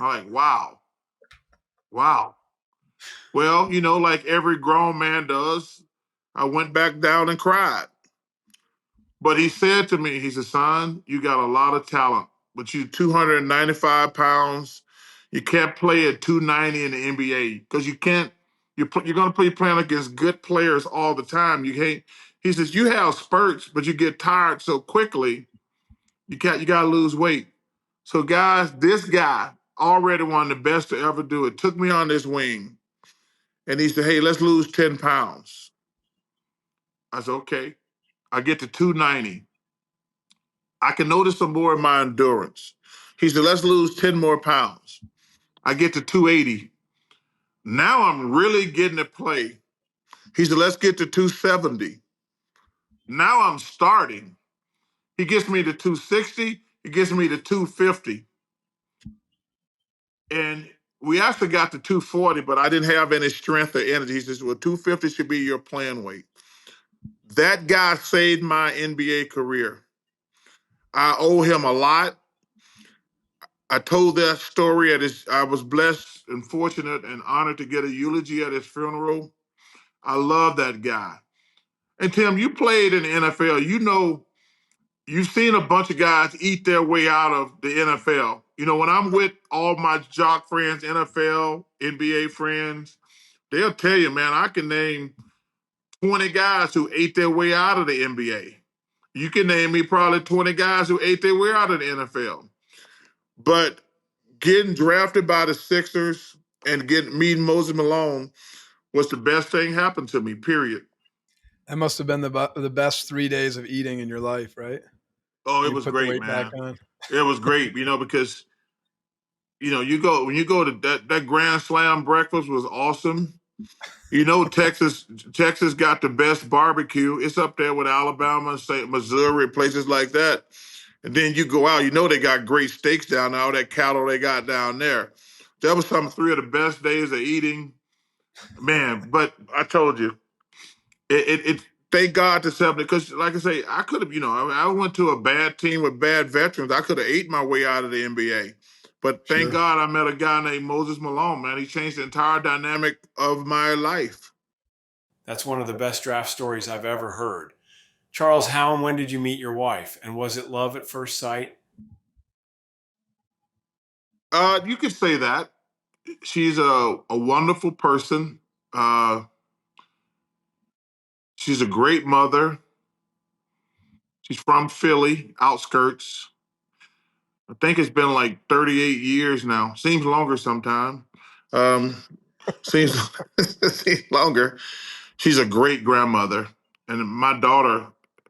I'm like, wow. Wow. Well, like every grown man does, I went back down and cried. But he said to me, he said, son, you got a lot of talent, but you're 295 pounds. You can't play at 290 in the NBA because you can't, you're going to play playing against good players all the time. You can't, he says, you have spurts, but you get tired so quickly, you got to lose weight. So guys, this guy, already one of the best to ever do it, took me on this wing and he said, hey, let's lose 10 pounds. I said, okay. I get to 290. I can notice some more of my endurance. He said, let's lose 10 more pounds. I get to 280. Now I'm really getting to play. He said, let's get to 270. Now I'm starting. He gets me to 260. He gets me to 250. And we actually got to 240, but I didn't have any strength or energy. He says, well, 250 should be your playing weight. That guy saved my NBA career. I owe him a lot. I told that story I was blessed and fortunate and honored to get a eulogy at his funeral. I love that guy. And Tim, you played in the NFL. You've seen a bunch of guys eat their way out of the NFL. When I'm with all my jock friends, NFL, NBA friends, they'll tell you, man, I can name 20 guys who ate their way out of the NBA. You can name me probably 20 guys who ate their way out of the NFL. But getting drafted by the Sixers and meeting Moses Malone was the best thing happened to me, period. That must have been the best 3 days of eating in your life, right? Oh, When it you was put the great, weight back man. on. It was great, because when you go to that Grand Slam breakfast was awesome. Texas got the best barbecue. It's up there with Alabama, St. Missouri, places like that. And then you go out, they got great steaks down there, all that cattle they got down there. That was three of the best days of eating. Man, but I told you, it thank God to 70, because like I say, I could have, I went to a bad team with bad veterans. I could have ate my way out of the NBA. But thank Sure. God I met a guy named Moses Malone, man. He changed the entire dynamic of my life. That's one of the best draft stories I've ever heard. Charles, how and when did you meet your wife? And was it love at first sight? You could say that. She's a wonderful person. She's a great mother. She's from Philly, outskirts. I think it's been like 38 years now. Seems longer sometime. Um, seems, seems longer. She's a great grandmother. And my daughter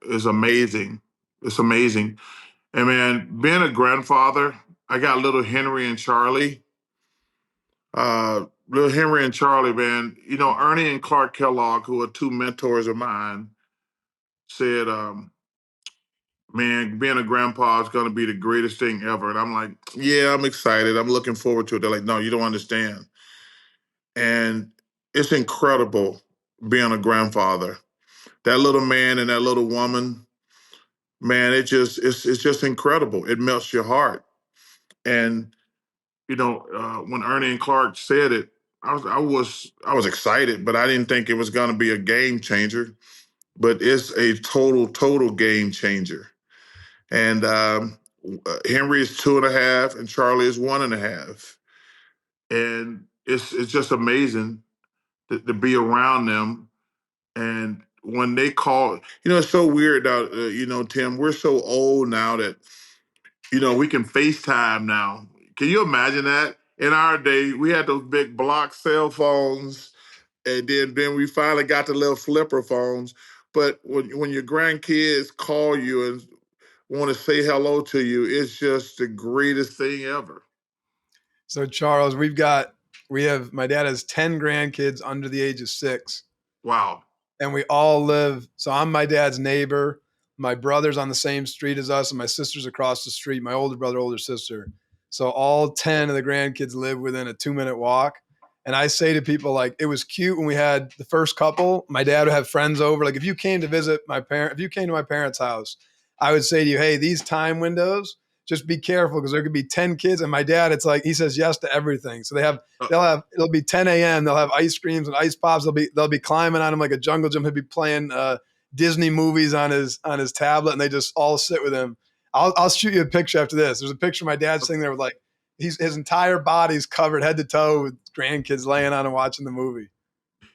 is amazing. It's amazing. And man, being a grandfather, I got little Henry and Charlie. Little Henry and Charlie, man, Ernie and Clark Kellogg, who are two mentors of mine, said, man, being a grandpa is going to be the greatest thing ever. And I'm like, yeah, I'm excited. I'm looking forward to it. They're like, no, you don't understand. And it's incredible being a grandfather. That little man and that little woman, man, it's just incredible. It melts your heart. And when Ernie and Clark said it, I was excited, but I didn't think it was going to be a game changer. But it's a total game changer. And Henry is 2.5, and Charlie is 1.5. And it's just amazing to be around them. And when they call, it's so weird now. Tim, we're so old now that we can FaceTime now. Can you imagine that? In our day, we had those big block cell phones, and then we finally got the little flipper phones. But when your grandkids call you and want to say hello to you, it's just the greatest thing ever. So Charles, my dad has 10 grandkids under the age of 6. Wow. And we all live. So I'm my dad's neighbor. My brother's on the same street as us, and my sister's across the street, my older brother, older sister. So all 10 of the grandkids live within a 2-minute walk. And I say to people, like, it was cute when we had the first couple. My dad would have friends over. Like, if you came to my parents' house, I would say to you, hey, these time windows, just be careful because there could be 10 kids. And my dad, it's like he says yes to everything. So it'll be 10 a.m. They'll have ice creams and ice pops. They'll be climbing on him like a jungle gym. He'll be playing Disney movies on his tablet, and they just all sit with him. I'll shoot you a picture after this. There's a picture of my dad sitting there with like his entire body's covered head to toe with grandkids laying on and watching the movie.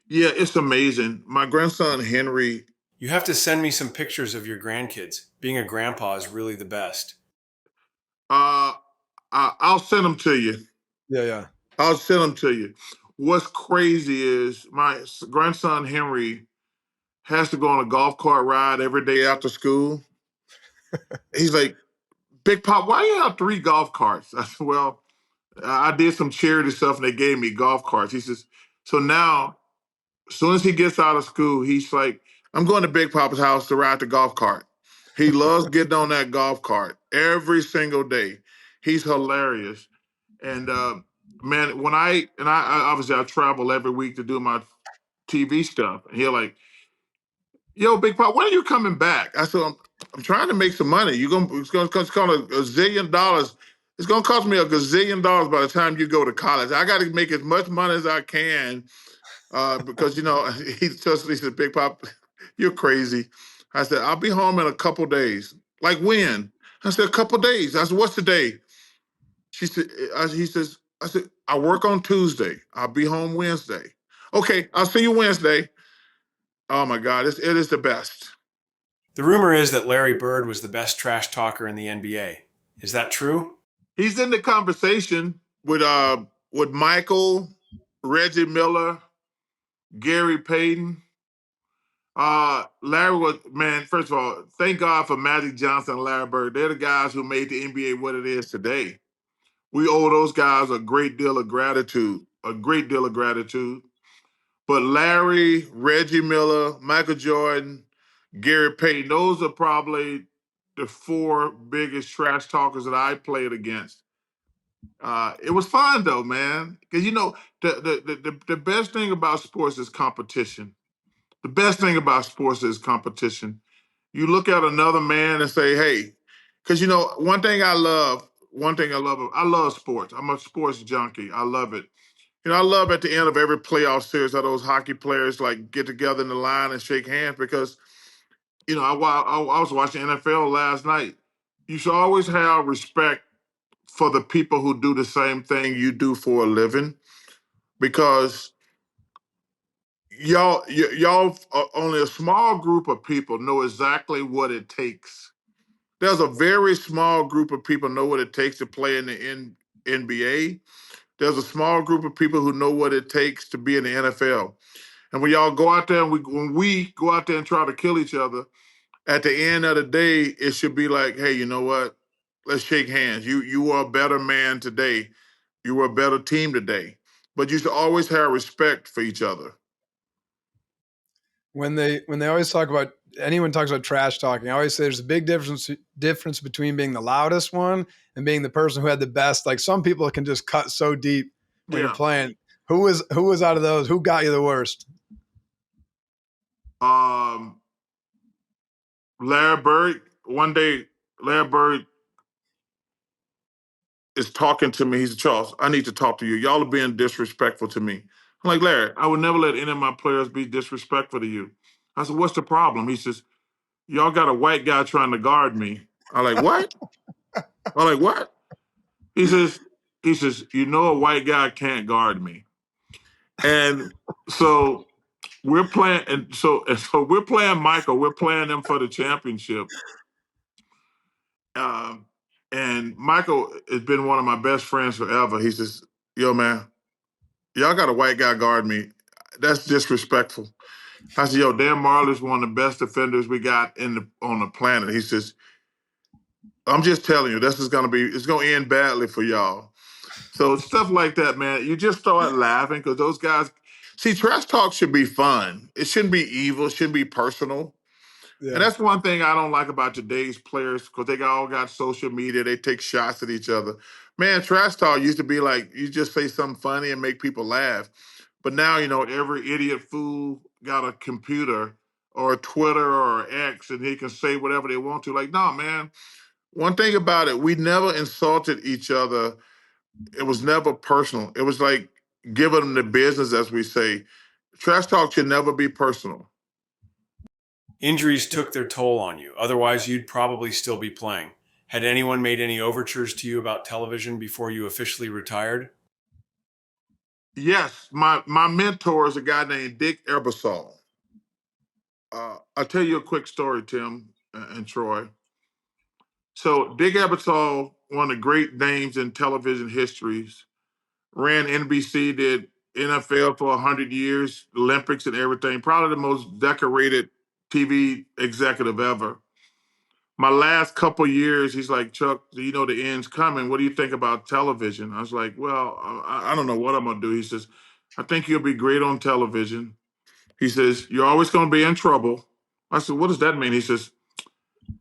Yeah, it's amazing. My grandson Henry. You have to send me some pictures of your grandkids. Being a grandpa is really the best. I'll send them to you. Yeah. I'll send them to you. What's crazy is my grandson Henry has to go on a golf cart ride every day after school. He's like, Big Pop, why you have 3 golf carts? I said, well, I did some charity stuff and they gave me golf carts. He says, so now, as soon as he gets out of school, he's like, I'm going to Big Papa's house to ride the golf cart. He loves getting on that golf cart every single day. He's hilarious. And man, I obviously I travel every week to do my TV stuff. And he'll like, yo, Big Pop, when are you coming back? I said, I'm trying to make some money. It's gonna cost a zillion dollars. It's gonna cost me a gazillion dollars by the time you go to college. I got to make as much money as I can because he said, Big Pop, you're crazy. I said, I'll be home in a couple days. Like when? I said, a couple days. I said, what's the day? He says, I said, I work on Tuesday. I'll be home Wednesday. Okay, I'll see you Wednesday. Oh my God, it is the best. The rumor is that Larry Bird was the best trash talker in the NBA. Is that true? He's in the conversation with Michael, Reggie Miller, Gary Payton. Larry was, man, first of all, thank God for Magic Johnson and Larry Bird. They're the guys who made the NBA what it is today. We owe those guys a great deal of gratitude, But Larry, Reggie Miller, Michael Jordan, Gary Payton, those are probably the 4 biggest trash talkers that I played against. It was fun though, man, because the best thing about sports is competition. The best thing about sports is competition. You look at another man and say, hey, because I love sports. I'm a sports junkie. I love it. I love at the end of every playoff series how those hockey players like get together in the line and shake hands because, I was watching NFL last night. You should always have respect for the people who do the same thing you do for a living because y'all only a small group of people know exactly what it takes. There's a very small group of people know what it takes to play in the NBA. There's a small group of people who know what it takes to be in the NFL. And when y'all go out there and when we go out there and try to kill each other, at the end of the day, it should be like, hey, you know what? Let's shake hands. You are a better man today. You were a better team today. But you should always have respect for each other. When they always talk about, anyone talks about trash talking, I always say there's a big difference between being the loudest one and being the person who had the best. Like some people can just cut so deep when you're playing. Who was out of those? Who got you the worst? Larry Bird. One day, Larry Bird is talking to me. He said, Charles, I need to talk to you. Y'all are being disrespectful to me. I'm like, Larry, I would never let any of my players be disrespectful to you. I said, what's the problem? He says, y'all got a white guy trying to guard me. I'm like, what? He says, a white guy can't guard me. And so we're playing, and so we're playing Michael. We're playing them for the championship. And Michael has been one of my best friends forever. He says, yo, man, y'all got a white guy guard me. That's disrespectful. I said, yo, Dan Marley's one of the best defenders we got on the planet. He says, I'm just telling you, it's gonna end badly for y'all. So stuff like that, man, you just start laughing because those guys. See, trash talk should be fun. It shouldn't be evil. It shouldn't be personal. And Yeah. that's one thing I don't like about today's players because they all got social media. They take shots at each other. Man, trash talk used to be like you just say something funny and make people laugh. But now, every idiot fool got a computer or Twitter or X and he can say whatever they want to. Like, no, man. One thing about it, we never insulted each other. It was never personal. It was like giving them the business, as we say. Trash talk should never be personal. Injuries took their toll on you. Otherwise, you'd probably still be playing. Had anyone made any overtures to you about television before you officially retired? Yes, my mentor is a guy named Dick Ebersol. I'll tell you a quick story, Tim and Troy. So Dick Ebersol, one of the great names in television histories, ran NBC, did NFL for 100 years, Olympics and everything. Probably the most decorated TV executive ever. My last couple years, he's like, Chuck, you know the end's coming. What do you think about television? I was like, well, I don't know what I'm going to do. He says, I think you'll be great on television. He says, you're always going to be in trouble. I said, what does that mean? He says,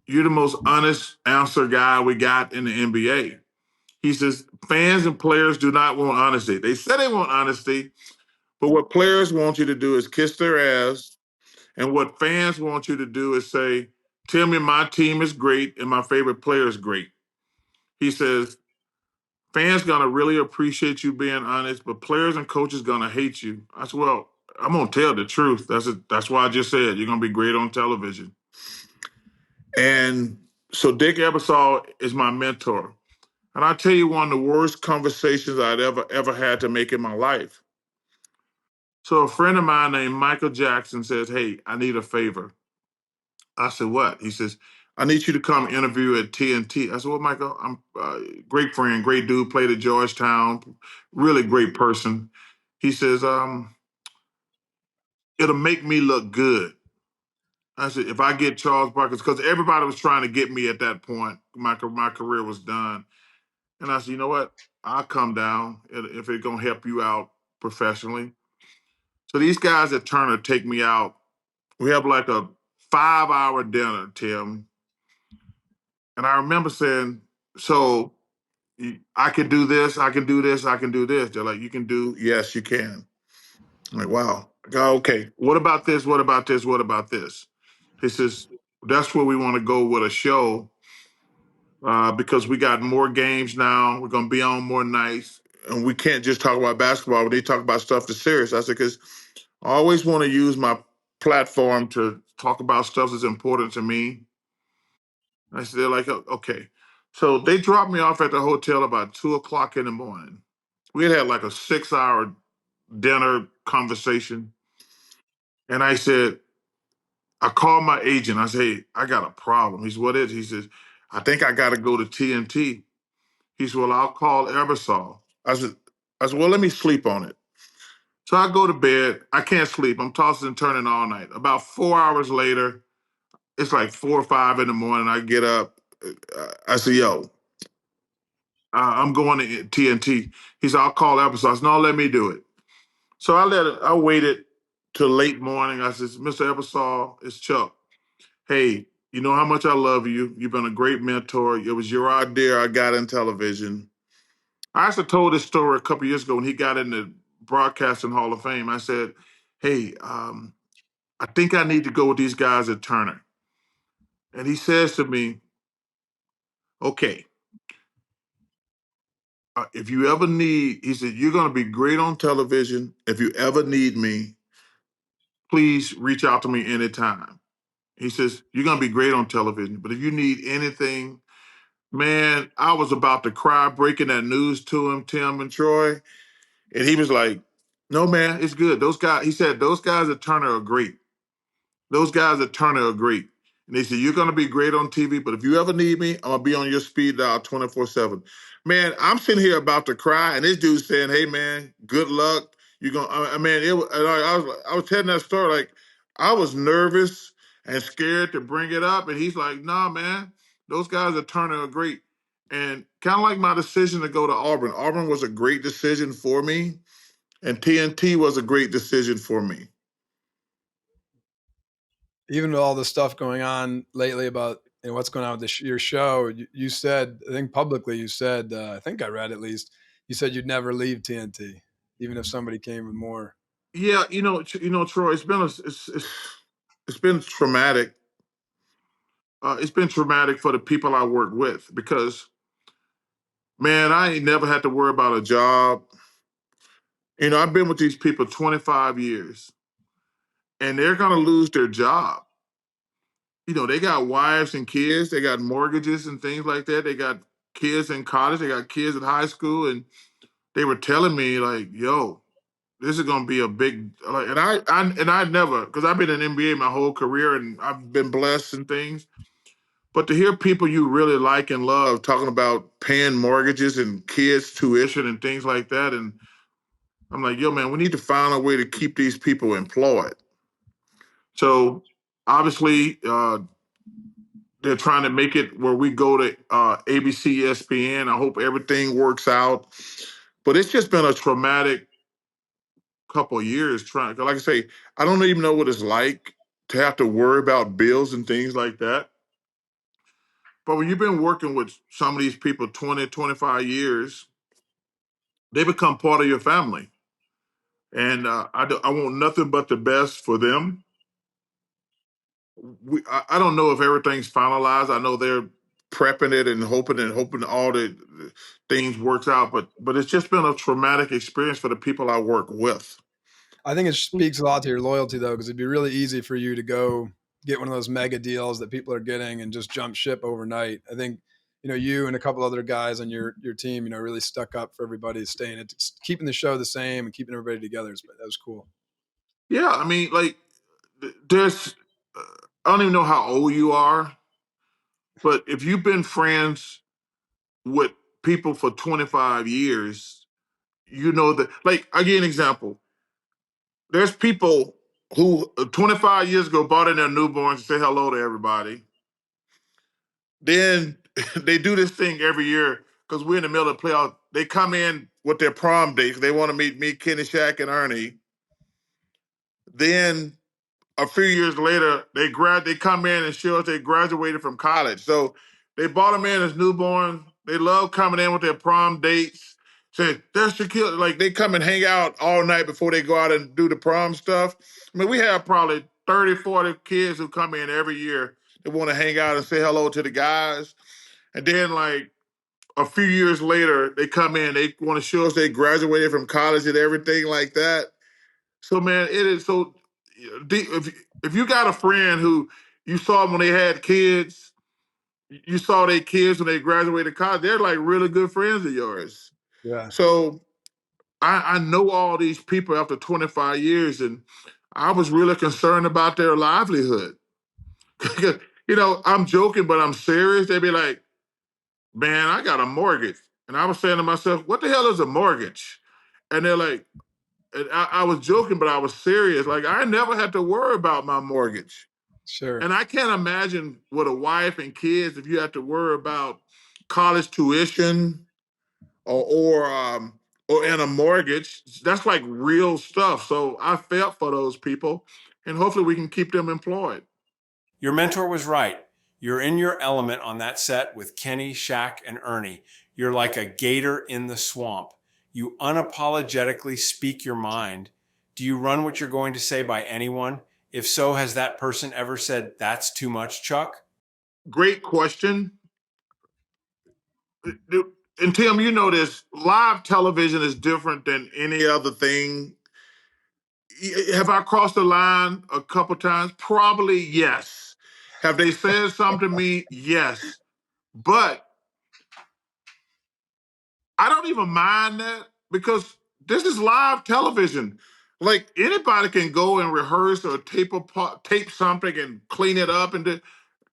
you're the most honest answer guy we got in the NBA. He says, fans and players do not want honesty. They say they want honesty, but what players want you to do is kiss their ass. And what fans want you to do is say, tell me my team is great and my favorite player is great. He says, fans gonna really appreciate you being honest, but players and coaches gonna hate you. I said, well, I'm gonna tell the truth. That's why I just said you're gonna be great on television. And so Dick Ebersol is my mentor. And I'll tell you one of the worst conversations I'd ever had to make in my life. So a friend of mine named Michael Jackson says, hey, I need a favor. I said, what? He says, I need you to come interview at TNT. I said, well, Michael, I'm a great friend, great dude, played at Georgetown, really great person. He says, it'll make me look good. I said, if I get Charles Barkley, because everybody was trying to get me at that point. My career was done. And I said, you know what? I'll come down if it's going to help you out professionally. So these guys at Turner take me out. We have like a 5-hour dinner, Tim. And I remember saying, so I can do this, I can do this, I can do this. They're like, you can do, yes, you can. I'm like, wow. I go, okay, what about this? What about this? What about this? He says, that's where we want to go with a show because we got more games now. We're going to be on more nights. And we can't just talk about basketball. We need to talk about stuff that's serious. I said, because I always want to use my platform to talk about stuff that's important to me. I said, they're like, okay. So they dropped me off at the hotel about 2 o'clock in the morning. We had like a 6-hour dinner conversation. And I said, I called my agent. I said, hey, I got a problem. He said, what is it? He says, I think I got to go to TNT. He said, well, I'll call Ebersol. I said, well, let me sleep on it. So I go to bed. I can't sleep. I'm tossing and turning all night. About 4 hours later, it's like 4 or 5 in the morning. I get up. I say, yo, I'm going to TNT. He said, I'll call Ebersol. I said, no, let me do it. So I waited till late morning. I said, Mr. Ebersol, it's Chuck. Hey, you know how much I love you. You've been a great mentor. It was your idea I got in television. I actually told this story a couple years ago when he got in the Broadcasting Hall of Fame. I said, hey, I think I need to go with these guys at Turner. And he says to me, okay, if you ever need, he said, you're going to be great on television. If you ever need me, please reach out to me anytime. He says, you're going to be great on television, but if you need anything, man, I was about to cry breaking that news to him, Tim and Troy. And he was like, no, man, it's good. Those guys, he said, those guys at Turner are great. Those guys at Turner are great. And they said, you're going to be great on TV, but if you ever need me, I'm going to be on your speed dial 24/7. Man, I'm sitting here about to cry, and this dude's saying, hey, man, good luck. You're going to, I mean, I was telling that story, like, I was nervous and scared to bring it up. And he's like, nah, man, those guys at Turner are great. And kind of like my decision to go to Auburn. Auburn was a great decision for me, and TNT was a great decision for me. Even with all the stuff going on lately about what's going on with your show, you said, I think publicly, you said, I think I read at least, you said you'd never leave TNT, even if somebody came with more. Yeah, Troy, it's been traumatic. It's been traumatic for the people I work with because, man, I ain't never had to worry about a job. I've been with these people 25 years, and they're gonna lose their job. They got wives and kids, they got mortgages and things like that. They got kids in college, they got kids in high school, and they were telling me like, "Yo, this is gonna be a big," like, and I never, because I've been in NBA my whole career and I've been blessed and things. But to hear people you really like and love talking about paying mortgages and kids' tuition and things like that, and I'm like, yo, man, we need to find a way to keep these people employed. So obviously, they're trying to make it where we go to ABC, ESPN. I hope everything works out. But it's just been a traumatic couple of years trying. Like I say, I don't even know what it's like to have to worry about bills and things like that. But when you've been working with some of these people 20, 25 years, they become part of your family. And I want nothing but the best for them. I don't know if everything's finalized. I know they're prepping it and hoping all the things works out. But it's just been a traumatic experience for the people I work with. I think it speaks a lot to your loyalty, though, because it'd be really easy for you to go get one of those mega deals that people are getting and just jump ship overnight. I think, you and a couple other guys on your team, really stuck up for everybody, keeping the show the same and keeping everybody together. That was cool. Yeah, I mean, like, there's, I don't even know how old you are, but if you've been friends with people for 25 years, you know that, like, I'll give you an example. There's people who 25 years ago bought in their newborns to say hello to everybody. Then they do this thing every year because we're in the middle of the playoffs. They come in with their prom dates. They want to meet me, Kenny, Shaq, and Ernie. Then a few years later, they come in and show us they graduated from college. So they brought them in as newborns. They love coming in with their prom dates. Say, there's Shaquille. Like, they come and hang out all night before they go out and do the prom stuff. I mean, we have probably 30, 40 kids who come in every year. They want to hang out and say hello to the guys. And then, like, a few years later, they come in, they want to show us they graduated from college and everything like that. So, man, it is so. If you got a friend who you saw when they had kids, you saw their kids when they graduated college, they're like really good friends of yours. Yeah. So I know all these people after 25 years, and I was really concerned about their livelihood. I'm joking, but I'm serious. They'd be like, man, I got a mortgage. And I was saying to myself, what the hell is a mortgage? And they're like, and I was joking, but I was serious. Like, I never had to worry about my mortgage. Sure. And I can't imagine with a wife and kids if you have to worry about college tuition or in a mortgage. That's like real stuff. So I felt for those people, and hopefully we can keep them employed. Your mentor was right. You're in your element on that set with Kenny, Shaq, and Ernie. You're like a gator in the swamp. You unapologetically speak your mind. Do you run what you're going to say by anyone? If so, has that person ever said, that's too much, Chuck? Great question. And Tim, you know this, live television is different than any other thing. Have I crossed the line a couple times? Probably yes. Have they said something to me? Yes. But I don't even mind that because this is live television. Like, anybody can go and rehearse or tape something and clean it up and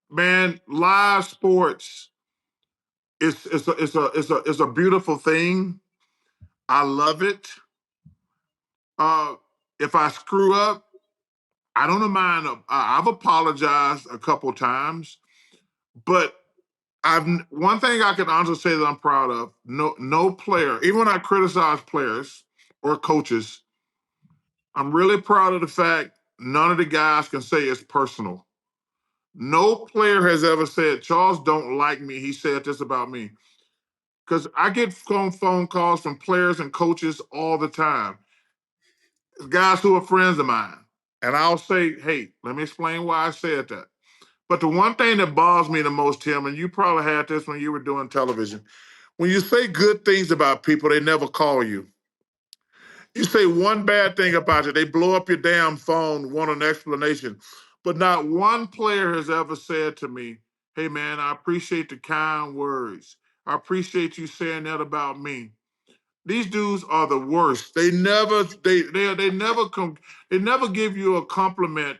man, live sports is a beautiful thing. I love it. Uh, if I screw up, I don't mind. I've apologized a couple times, but One thing I can honestly say that I'm proud of. No player, even when I criticize players or coaches, I'm really proud of the fact none of the guys can say it's personal. No player has ever said, Charles don't like me. He said this about me. Because I get phone calls from players and coaches all the time, guys who are friends of mine. And I'll say, hey, let me explain why I said that. But the one thing that bothers me the most, Tim, and you probably had this when you were doing television, when you say good things about people, they never call you. You say one bad thing about you, they blow up your damn phone, want an explanation. But not one player has ever said to me, hey man, I appreciate the kind words. I appreciate you saying that about me. These dudes are the worst. They never give you a compliment.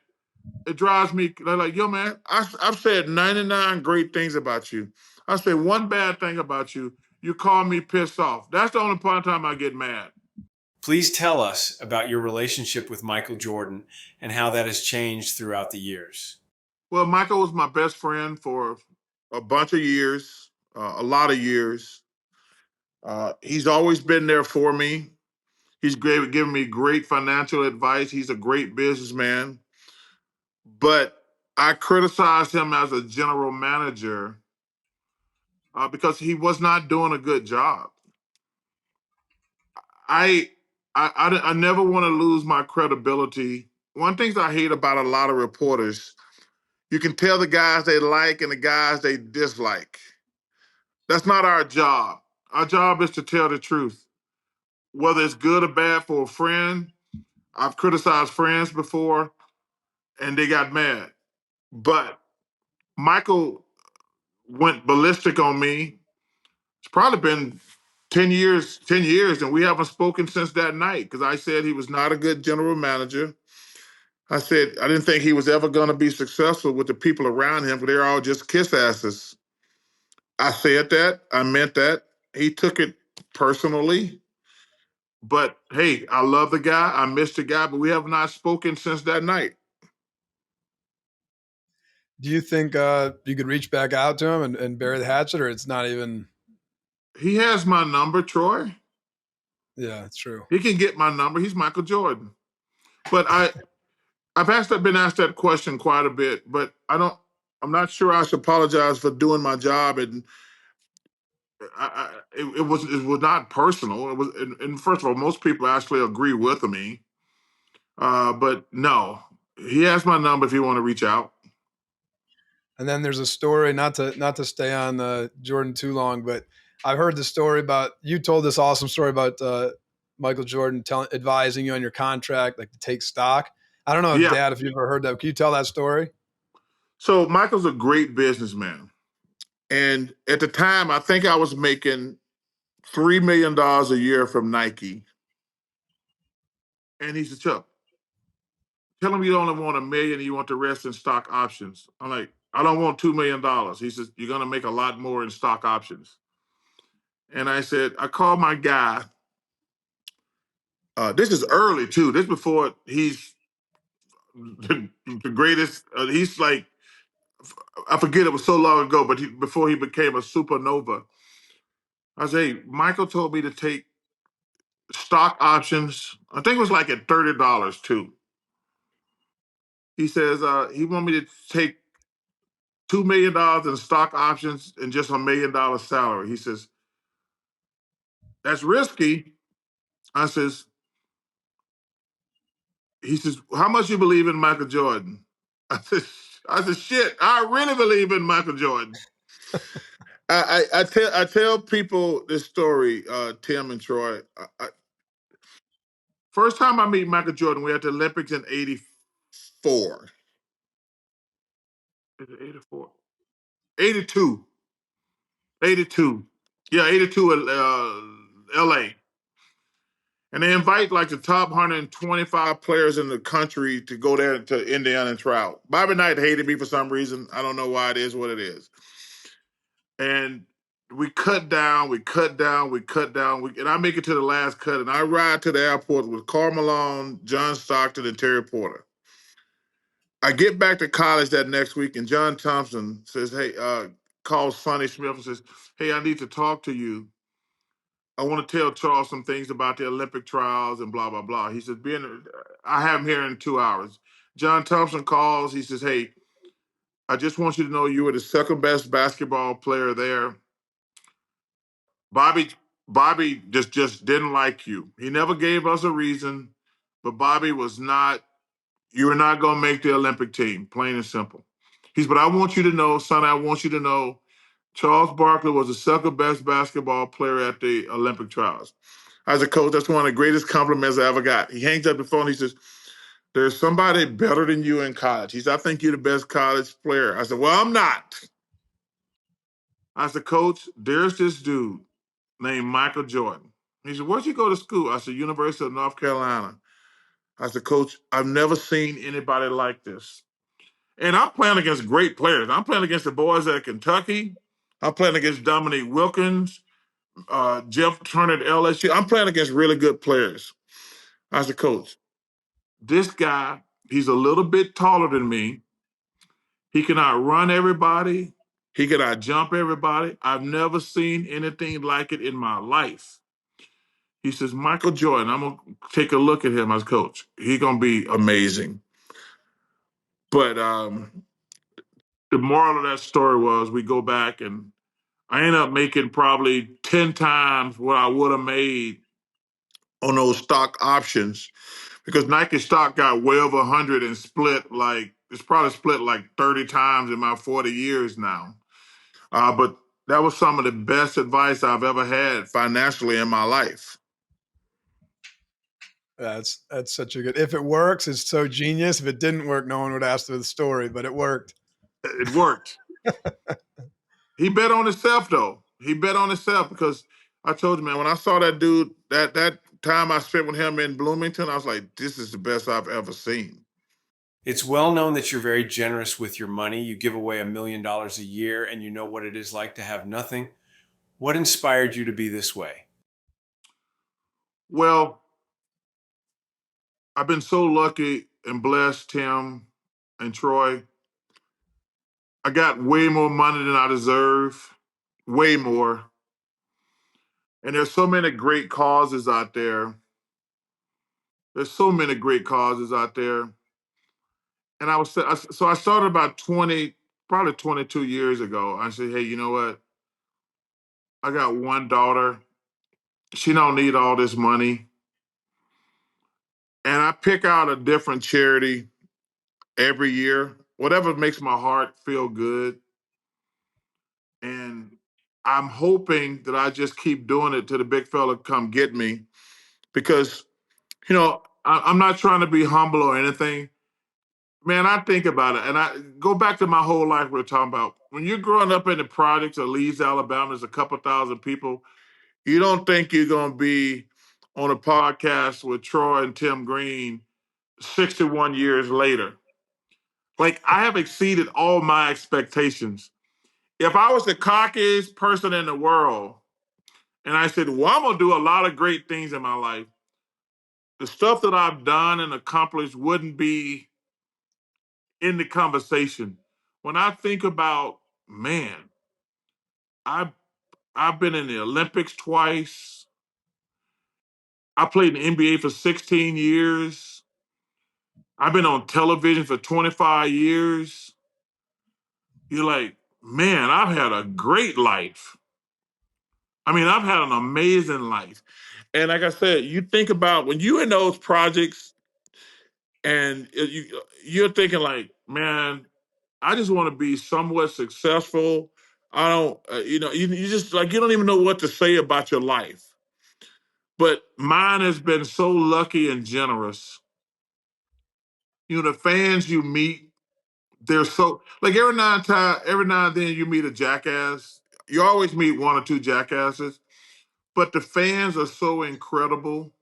It drives me. They're like, yo, man, I've said 99 great things about you. I say one bad thing about you. You call me pissed off. That's the only part of time I get mad. Please tell us about your relationship with Michael Jordan and how that has changed throughout the years. Well, Michael was my best friend for a bunch of years, a lot of years. He's always been there for me. He's great at giving me great financial advice. He's a great businessman. But I criticized him as a general manager because he was not doing a good job. I, I never want to lose my credibility. One thing I hate about a lot of reporters, you can tell the guys they like and the guys they dislike. That's not our job. Our job is to tell the truth, whether it's good or bad for a friend. I've criticized friends before and they got mad. But Michael went ballistic on me. It's probably been 10 years, and we haven't spoken since that night because I said he was not a good general manager. I said I didn't think he was ever going to be successful with the people around him because they're all just kiss asses. I said that. I meant that. He took it personally. But hey, I love the guy. I miss the guy, but we have not spoken since that night. Do you think you could reach back out to him and bury the hatchet, or it's not even? He has my number, Troy. Yeah, it's true. He can get my number. He's Michael Jordan. But been asked that question quite a bit, but I'm not sure I should apologize for doing my job. And it was not personal. It was, and first of all, most people actually agree with me. But no, he has my number if you want to reach out. And then there's a story, not to stay on Jordan too long, but I've heard the story about, you told this awesome story about Michael Jordan advising you on your contract, like to take stock. I don't know if Yeah. Dad, if you've ever heard that. Can you tell that story? So Michael's a great businessman. And at the time, I think I was making $3 million a year from Nike. And he said, Chuck, tell him you only want $1 million and you want the rest in stock options. I'm like, I don't want $2 million. He says, you're going to make a lot more in stock options. And I said, I called my guy. This is early too. This before he's the greatest. He's like, I forget, it was so long ago, but before he became a supernova. I said, hey, Michael told me to take stock options. I think it was like at $30 too. He says he want me to take $2 million in stock options and just $1 million salary. He says, that's risky. I says, he says, how much you believe in Michael Jordan? I said, shit, I really believe in Michael Jordan. I tell people this story, Tim and Troy. First time I meet Michael Jordan, we at the Olympics in '84. Is it '84? '82. '82. Yeah, '82 in LA. And they invite like the top 125 players in the country to go there to Indiana and try out. Bobby Knight hated me for some reason. I don't know why it is what it is. And we cut down, and I make it to the last cut, and I ride to the airport with Karl Malone, John Stockton, and Terry Porter. I get back to college that next week, and John Thompson says, hey, calls Sonny Smith and says, "Hey, I need to talk to you. I want to tell Charles some things about the Olympic trials and blah, blah, blah." He says, I have him here in 2 hours. John Thompson calls. He says, "Hey, I just want you to know you were the second best basketball player there. Bobby, Bobby just didn't like you. He never gave us a reason, but Bobby was not, you were not going to make the Olympic team, plain and simple." He said, "But I want you to know, son, I want you to know Charles Barkley was the second best basketball player at the Olympic trials." As a coach, that's one of the greatest compliments I ever got. He hangs up the phone. He says, "There's somebody better than you in college." He said, "I think you're the best college player." I said, "Well, I'm not." I said, "Coach, there's this dude named Michael Jordan." He said, "Where'd you go to school?" I said, "University of North Carolina." I said, "Coach, I've never seen anybody like this." And I'm playing against great players. I'm playing against the boys at Kentucky. I'm playing against Dominique Wilkins, Jeff Turner at LSU. I'm playing against really good players. I said, "Coach, this guy, he's a little bit taller than me. He can outrun everybody. He can outjump everybody. I've never seen anything like it in my life." He says, "Michael Jordan, I'm going to take a look at him as coach. He's going to be amazing." But the moral of that story was we go back and I ended up making probably 10 times what I would have made on those stock options because Nike stock got way over 100 and split like, it's probably split like 30 times in my 40 years now. But that was some of the best advice I've ever had financially in my life. That's such a good. If it works, it's so genius. If it didn't work, no one would ask for the story, but it worked. It worked. He bet on himself though. He bet on himself because I told you, man, when I saw that dude, that time I spent with him in Bloomington, I was like, this is the best I've ever seen. It's well known that you're very generous with your money. You give away $1 million a year and you know what it is like to have nothing. What inspired you to be this way? Well, I've been so lucky and blessed, Tim and Troy. I got way more money than I deserve, way more. And there's so many great causes out there. There's so many great causes out there. And so I started about 20, probably 22 years ago. I said, hey, you know what? I got one daughter. She don't need all this money. And I pick out a different charity every year, whatever makes my heart feel good. And I'm hoping that I just keep doing it till the big fella come get me because, I'm not trying to be humble or anything. Man, I think about it and I go back to my whole life we are talking about. When you're growing up in the projects of Leeds, Alabama, there's a couple thousand people. You don't think you're going to be on a podcast with Troy and Tim Green 61 years later. Like, I have exceeded all my expectations. If I was the cockiest person in the world and I said, well, I'm going to do a lot of great things in my life, the stuff that I've done and accomplished wouldn't be in the conversation. When I think about, man, I've, I've been in the Olympics twice. I played in the NBA for 16 years. I've been on television for 25 years. You're like, man, I've had a great life. I mean, I've had an amazing life. And like I said, you think about when you're in those projects and you're thinking like, man, I just want to be somewhat successful. I don't, you just like, you don't even know what to say about your life. But mine has been so lucky and generous. The fans you meet, they're so like every now and then you meet a jackass. You always meet one or two jackasses, but the fans are so incredible.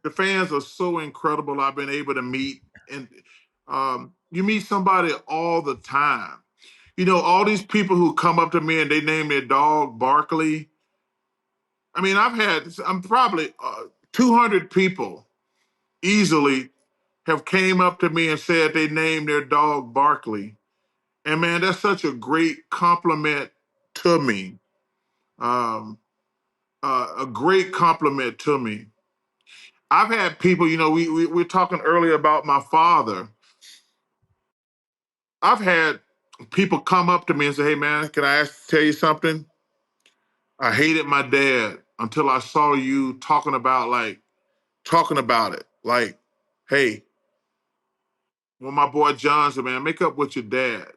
The fans are so incredible. I've been able to meet, and you meet somebody all the time. All these people who come up to me and they name their dog Barkley. I mean, I'm probably 200 people easily have came up to me and said they named their dog Barkley. And man, that's such a great compliment to me. Um, a great compliment to me. I've had people, we were talking earlier about my father. I've had people come up to me and say, "Hey, man, can I tell you something? I hated my dad until I saw you talking about it. Like, hey, when my boy John said, man, make up with your dad."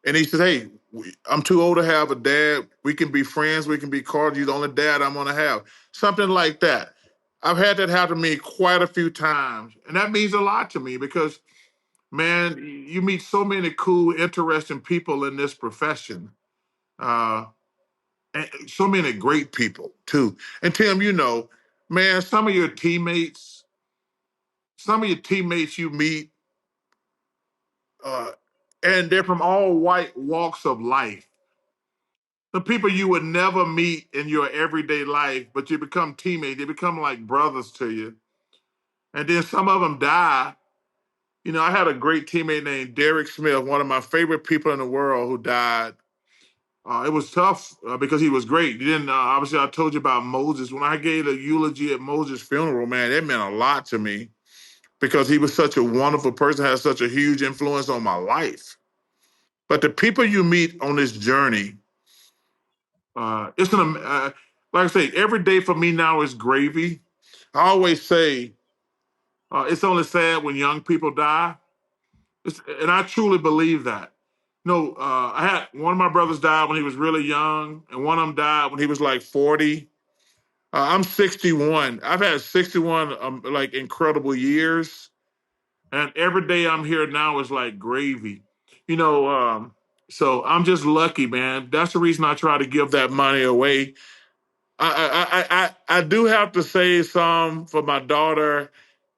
And he said, "Hey, I'm too old to have a dad. We can be friends. We can be cordial. You're the only dad I'm going to have." Something like that. I've had that happen to me quite a few times. And that means a lot to me because, man, you meet so many cool, interesting people in this profession. Uh, and so many great people, too. And Tim, man, some of your teammates you meet, uh, and they're from all white walks of life. The people you would never meet in your everyday life, but you become teammates. They become like brothers to you. And then some of them die. I had a great teammate named Derek Smith, one of my favorite people in the world, who died. It was tough because he was great. You didn't obviously I told you about Moses. When I gave a eulogy at Moses' funeral, man, it meant a lot to me because he was such a wonderful person, had such a huge influence on my life. But the people you meet on this journey, it's gonna like I say, every day for me now is gravy. I always say it's only sad when young people die, and I truly believe that. No, I had one of my brothers died when he was really young, and one of them died when he was like 40. I'm 61. I've had 61 like incredible years, and every day I'm here now is like gravy. You know, um, so I'm just lucky, man. That's the reason I try to give that money away. I do have to save some for my daughter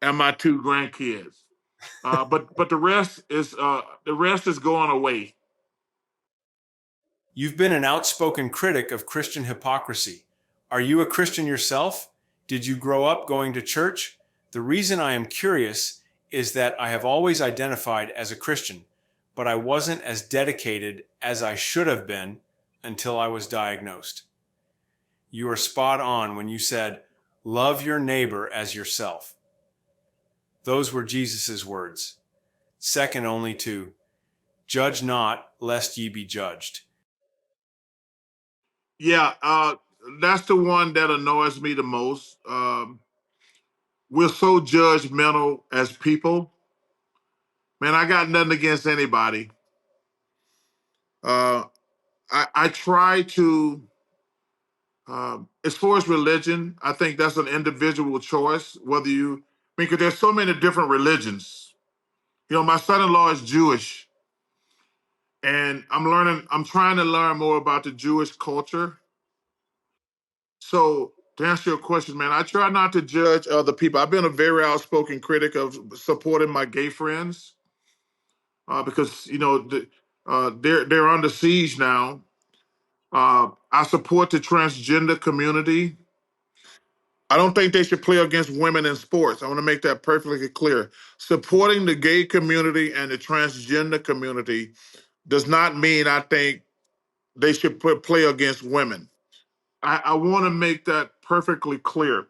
and my two grandkids, but the rest is going away. You've been an outspoken critic of Christian hypocrisy. Are you a Christian yourself? Did you grow up going to church? The reason I am curious is that I have always identified as a Christian, but I wasn't as dedicated as I should have been until I was diagnosed. You are spot on when you said, "Love your neighbor as yourself." Those were Jesus' words, second only to, "Judge not, lest ye be judged." Yeah, that's the one that annoys me the most. We're so judgmental as people. Man, I got nothing against anybody. Uh, I try to, as far as religion, I think that's an individual choice. Because there's so many different religions. My son-in-law is Jewish, and I'm trying to learn more about the Jewish culture. So to answer your question, man, I try not to judge other people. I've been a very outspoken critic of supporting my gay friends because they're under siege now. I support the transgender community. I don't think they should play against women in sports. I want to make that perfectly clear. Supporting the gay community and the transgender community does not mean I think they should play against women. I want to make that perfectly clear.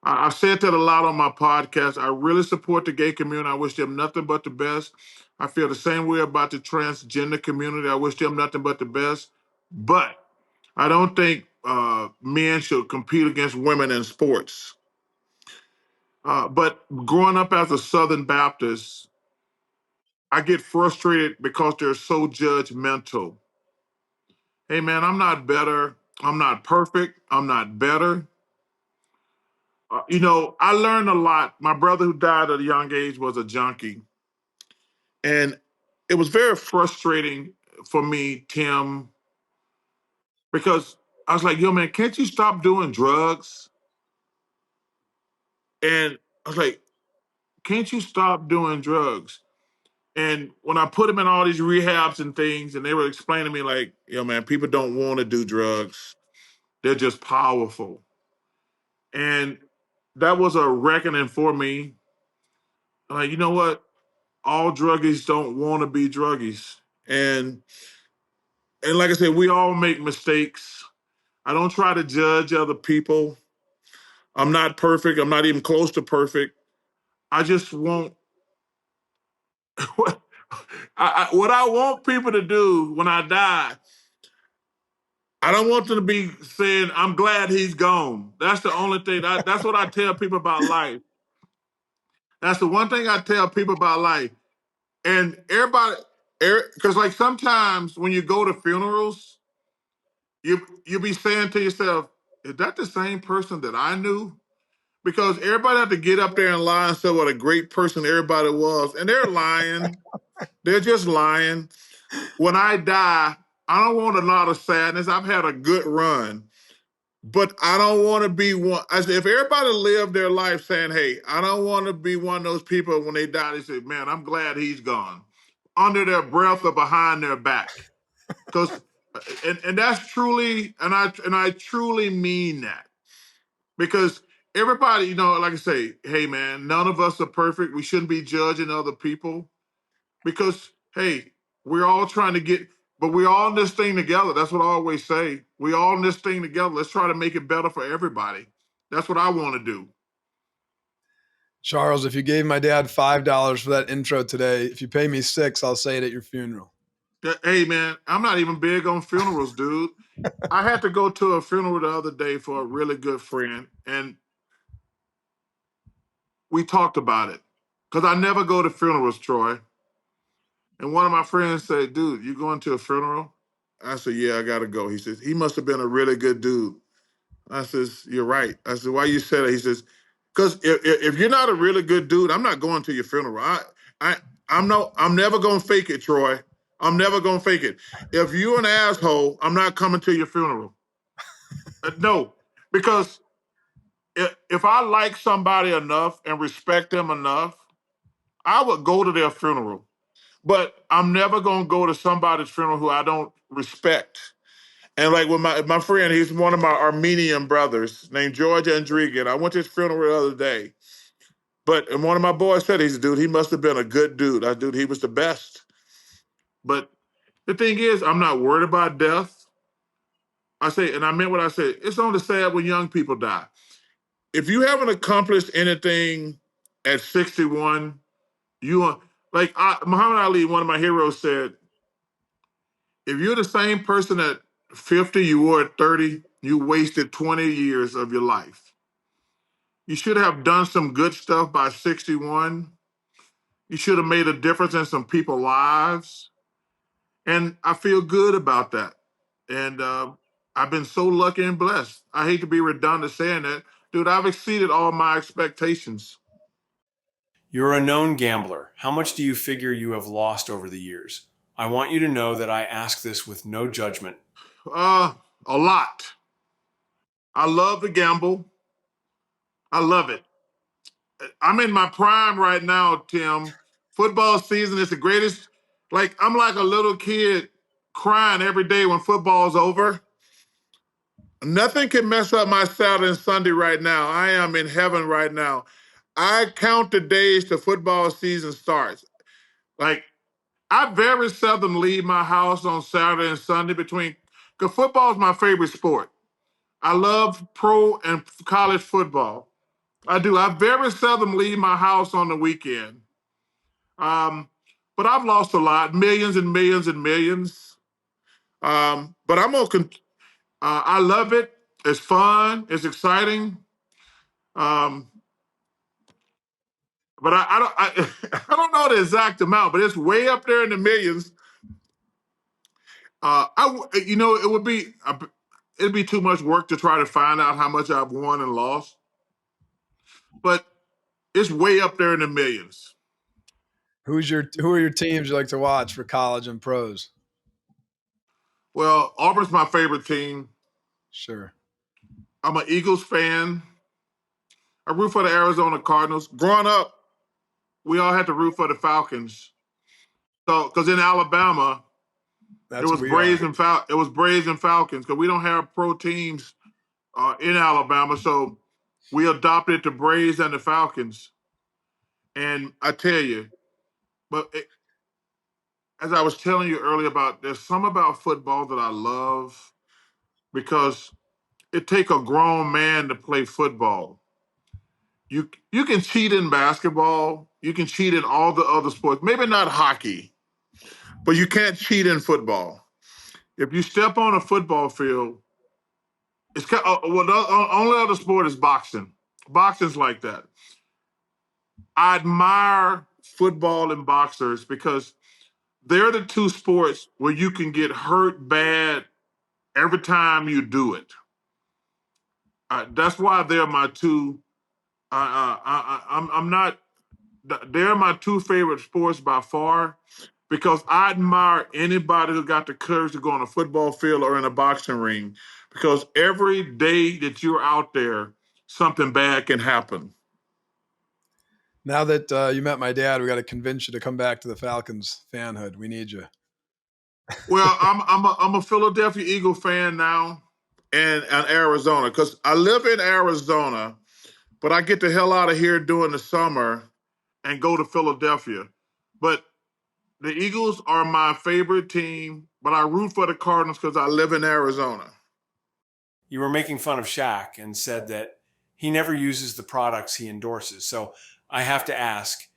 I've said that a lot on my podcast. I really support the gay community. I wish them nothing but the best. I feel the same way about the transgender community. I wish them nothing but the best. But I don't think men should compete against women in sports. But growing up as a Southern Baptist, I get frustrated because they're so judgmental. Hey, man, I'm not better. I'm not perfect. I'm not better. I learned a lot. My brother who died at a young age was a junkie. And it was very frustrating for me, Tim, because I was like, yo, man, can't you stop doing drugs? And I was like, can't you stop doing drugs? And when I put him in all these rehabs and things, and they were explaining to me, like, yo, man, people don't want to do drugs. They're just powerful. And that was a reckoning for me. Like, you know what? All druggies don't want to be druggies. And like I said, we all make mistakes. I don't try to judge other people. I'm not perfect. I'm not even close to perfect. I just want what I want people to do when I die. I don't want them to be saying, "I'm glad he's gone." That's the only thing. That's what I tell people about life. That's the one thing I tell people about life. And everybody, because like sometimes when you go to funerals, you be saying to yourself, "Is that the same person that I knew?" Because everybody have to get up there and lie and say what a great person everybody was, and they're lying. They're just lying. When I die, I don't want a lot of sadness. I've had a good run, but I don't want to be one. I said, if everybody lived their life saying, "Hey, I don't want to be one of those people when they die," they say, "Man, I'm glad he's gone," under their breath or behind their back, because and that's truly, and I truly mean that. Because everybody, like I say, hey man, none of us are perfect. We shouldn't be judging other people because, hey, we're all trying to but we're all in this thing together. That's what I always say. We all in this thing together. Let's try to make it better for everybody. That's what I want to do. Charles, if you gave my dad $5 for that intro today, if you pay me $6, I'll say it at your funeral. Hey man, I'm not even big on funerals, dude. I had to go to a funeral the other day for a really good friend, and we talked about it because I never go to funerals, Troy. And one of my friends said, "Dude, you going to a funeral?" I said, "Yeah, I got to go." He says, "He must have been a really good dude." I says, "You're right." I said, "Why you said it?" He says, "Because if you're not a really good dude, I'm not going to your funeral. I'm never going to fake it, Troy. I'm never going to fake it. If you're an asshole, I'm not coming to your funeral." No, because if I like somebody enough and respect them enough, I would go to their funeral. But I'm never gonna go to somebody's funeral who I don't respect. And like with my friend, he's one of my Armenian brothers named George Andrigan. I went to his funeral the other day. And one of my boys said, he's dude, he must have been a good dude. Dude, he was the best. But the thing is, I'm not worried about death. I say, and I meant what I said. It's only sad when young people die. If you haven't accomplished anything at 61, Muhammad Ali, one of my heroes, said, if you're the same person at 50 you were at 30, you wasted 20 years of your life. You should have done some good stuff by 61. You should have made a difference in some people's lives. And I feel good about that. And I've been so lucky and blessed. I hate to be redundant saying that. Dude, I've exceeded all my expectations. You're a known gambler. How much do you figure you have lost over the years? I want you to know that I ask this with no judgment. A lot. I love to gamble. I love it. I'm in my prime right now, Tim. Football season is the greatest. Like, I'm like a little kid crying every day when football's over. Nothing can mess up my Saturday and Sunday right now. I am in heaven right now. I count the days till football season starts. Like, I very seldom leave my house on Saturday and Sunday because football is my favorite sport. I love pro and college football. I do. I very seldom leave my house on the weekend. Um, but I've lost a lot, millions and millions and millions. But I love it. It's fun. It's exciting. Um, but I don't know the exact amount, but it's way up there in the millions. It would be it'd be too much work to try to find out how much I've won and lost. But it's way up there in the millions. Who are your teams you like to watch for college and pros? Well, Auburn's my favorite team. Sure. I'm an Eagles fan. I root for the Arizona Cardinals. Growing up, we all had to root for the Falcons. So, because in Alabama, That's what we are. It was Braves and Falcons because we don't have pro teams in Alabama. So we adopted the Braves and the Falcons. And I tell you, but as I was telling you earlier there's some about football that I love because it take a grown man to play football. You can cheat in basketball, you can cheat in all the other sports, maybe not hockey, but you can't cheat in football. If you step on a football field, it's well, the only other sport is boxing. Boxing's like that. I admire football and boxers because they're the two sports where you can get hurt bad every time you do it. That's why they're my two. I'm not. They're my two favorite sports by far because I admire anybody who got the courage to go on a football field or in a boxing ring because every day that you're out there, something bad can happen. Now that you met my dad, we got to convince you to come back to the Falcons fanhood. We need you. Well, I'm a Philadelphia Eagle fan now and Arizona because I live in Arizona, but I get the hell out of here during the summer and go to Philadelphia. But the Eagles are my favorite team, but I root for the Cardinals because I live in Arizona. You were making fun of Shaq and said that he never uses the products he endorses. So I have to ask,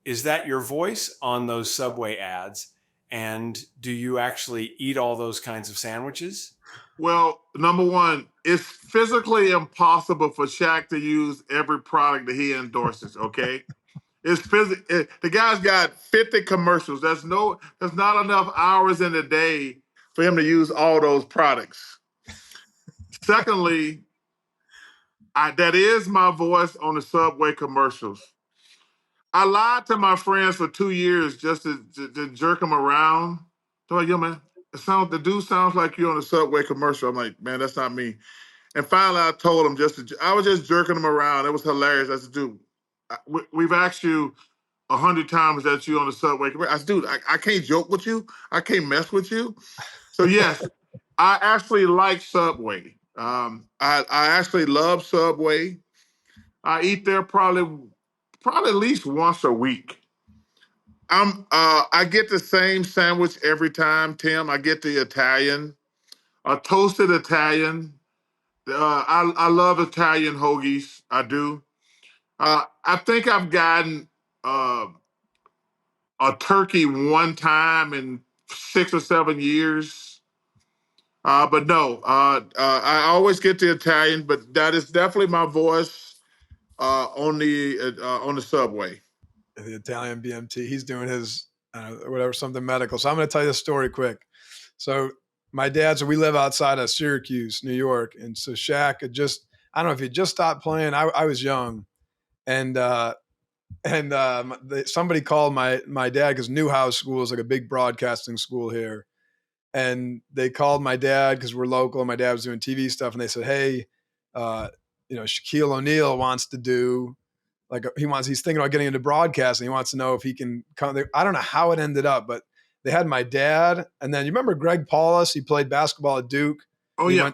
is that your voice on those Subway ads? And do you actually eat all those kinds of sandwiches? Well, number one, it's physically impossible for Shaq to use every product that he endorses, okay? The guy's got 50 commercials. There's not enough hours in the day for him to use all those products. Secondly, that is my voice on the Subway commercials. I lied to my friends for 2 years just to jerk them around. They're like, yo, man, the dude sounds like you on the Subway commercial. I'm like, man, that's not me. And finally, I told him I was just jerking him around. It was hilarious. I said, dude, we've asked you 100 times that you on the Subway commercial. I said, dude, I can't joke with you. I can't mess with you. So yes, I actually like Subway. I actually love Subway. I eat there probably at least once a week. I get the same sandwich every time, Tim. I get the Italian, a toasted Italian. I love Italian hoagies. I do. I think I've gotten a turkey one time in 6 or 7 years. But no, I always get the Italian, but that is definitely my voice on the Subway. The Italian BMT. He's doing his whatever, something medical. So I'm going to tell you a story quick. So my dad, so we live outside of Syracuse, New York. And so Shaq had I don't know if he just stopped playing. I was young. And somebody called my dad because Newhouse School is like a big broadcasting school here. And they called my dad because we're local. And my dad was doing TV stuff. And they said, hey, Shaquille O'Neal wants to do, he's thinking about getting into broadcasting. He wants to know if he can come there. I don't know how it ended up, but they had my dad. And then you remember Greg Paulus? He played basketball at Duke. Oh, yeah.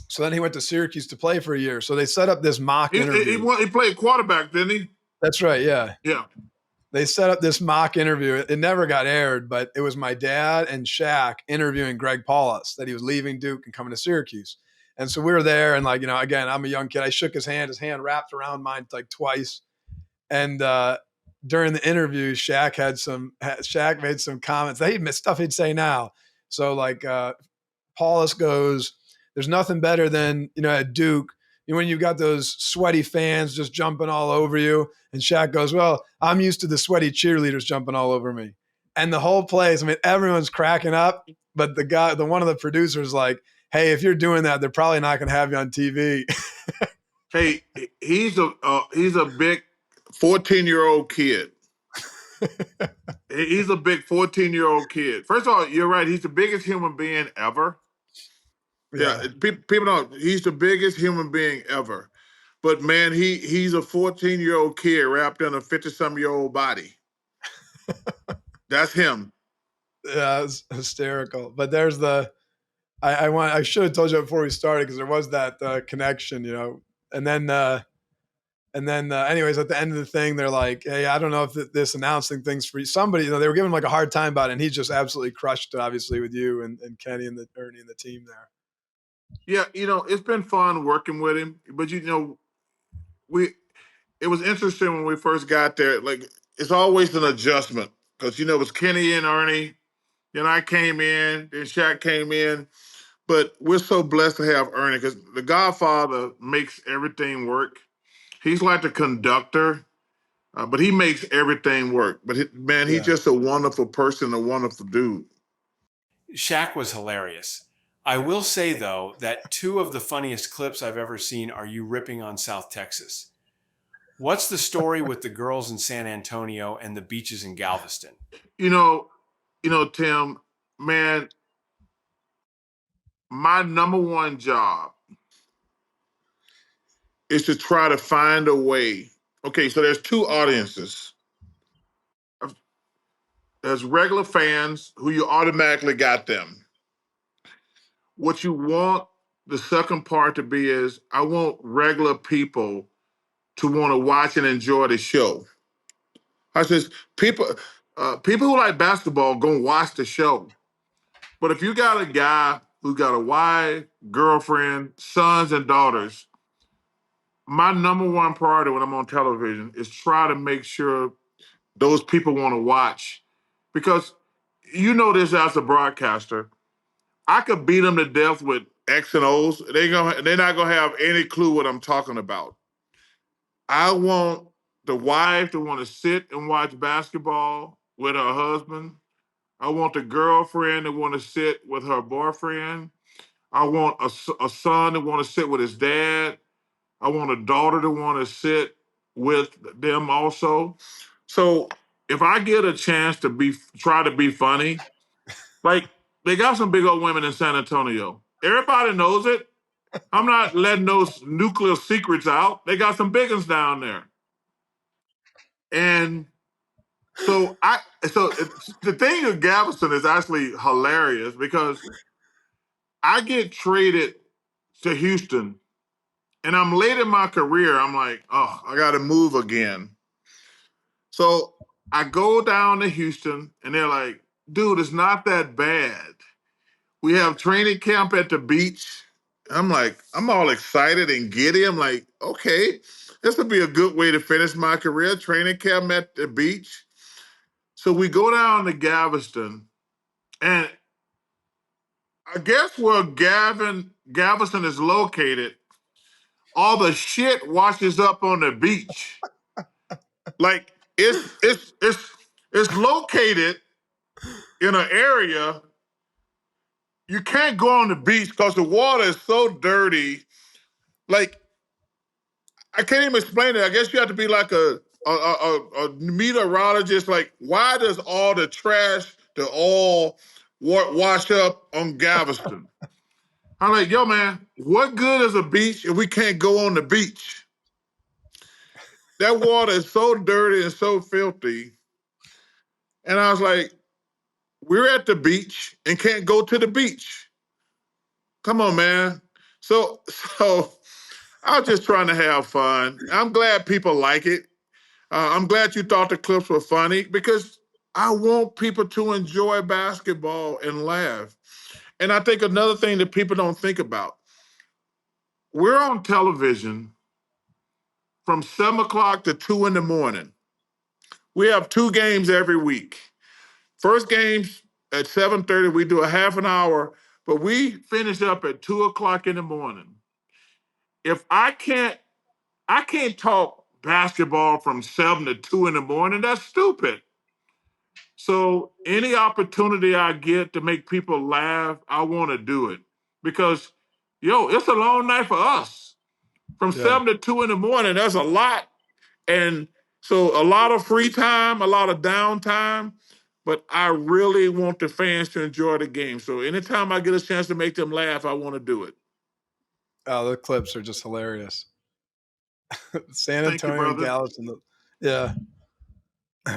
So then he went to Syracuse to play for a year. So they set up this mock interview. He played quarterback, didn't he? That's right. Yeah. Yeah. They set up this mock interview. It never got aired, but it was my dad and Shaq interviewing Greg Paulus that he was leaving Duke and coming to Syracuse. And so we were there, and again, I'm a young kid. I shook his hand. His hand wrapped around mine like twice. And during the interview, Shaq made some comments. They missed stuff he'd say now. So Paulus goes, "There's nothing better than at Duke when you've got those sweaty fans just jumping all over you." And Shaq goes, "Well, I'm used to the sweaty cheerleaders jumping all over me." And the whole place, everyone's cracking up, but one of the producers like, "Hey, if you're doing that, they're probably not going to have you on TV." Hey, he's a big 14-year-old kid. He's a big 14-year-old kid. First of all, you're right. He's the biggest human being ever. Yeah, people don't. He's the biggest human being ever. But man, he's a 14-year-old kid wrapped in a 50-some-year-old body. That's him. Yeah, it's hysterical. But there's I should have told you before we started because there was that connection, And then And then, anyways, at the end of the thing, they're like, "Hey, I don't know if this announcing things for you." Somebody, they were giving him like a hard time about it, and he just absolutely crushed it, obviously, with you and Kenny and Ernie and the team there. Yeah, it's been fun working with him, but it was interesting when we first got there. Like, it's always an adjustment because it was Kenny and Ernie. Then I came in, then Shaq came in. But we're so blessed to have Ernie because the Godfather makes everything work. He's like the conductor, but he makes everything work. But man, he's just a wonderful person, a wonderful dude. Shaq was hilarious. I will say, though, that two of the funniest clips I've ever seen are you ripping on South Texas. What's the story with the girls in San Antonio and the beaches in Galveston? Tim, man, my number one job is to try to find a way. Okay, so there's two audiences. There's regular fans who you automatically got them. What you want the second part to be is I want regular people to want to watch and enjoy the show. I says people who like basketball gonna watch the show. But if you got a guy who's got a wife, girlfriend, sons, and daughters, my number one priority when I'm on television is try to make sure those people want to watch. Because this as a broadcaster, I could beat them to death with X and O's. They're not gonna have any clue what I'm talking about. I want the wife to want to sit and watch basketball with her husband. I want the girlfriend to want to sit with her boyfriend. I want a son to want to sit with his dad. I want a daughter to want to sit with them also. So if I get a chance to try to be funny, like they got some big old women in San Antonio. Everybody knows it. I'm not letting those nuclear secrets out. They got some big ones down there. And so the thing with Galveston is actually hilarious because I get traded to Houston and I'm late in my career. I'm like, oh, I got to move again. So I go down to Houston and they're like, dude, it's not that bad. We have training camp at the beach. I'm like, I'm all excited and giddy. I'm like, okay, this would be a good way to finish my career, training camp at the beach. So we go down to Galveston, and I guess where Galveston is located, all the shit washes up on the beach. Like it's located in an area you can't go on the beach because the water is so dirty. Like I can't even explain it. I guess you have to be like a meteorologist. Like, why does all the trash, the oil, wash up on Galveston? I'm like, yo, man, what good is a beach if we can't go on the beach? That water is so dirty and so filthy. And I was like, we're at the beach and can't go to the beach. Come on, man. So I was just trying to have fun. I'm glad people like it. I'm glad you thought the clips were funny because I want people to enjoy basketball and laugh. And I think another thing that people don't think about, we're on television from 7 o'clock to 2 in the morning. We have 2 games every week. First game's at 7:30, we do a half an hour, but we finish up at 2 o'clock in the morning. If I can't talk basketball from 7 to 2 in the morning, that's stupid. So any opportunity I get to make people laugh, I want to do it. Because, it's a long night for us. From 7 to 2 in the morning, that's a lot. And so a lot of free time, a lot of downtime, but I really want the fans to enjoy the game. So anytime I get a chance to make them laugh, I want to do it. Oh, the clips are just hilarious. San Thank you, Antonio and brother. Galveston. Yeah.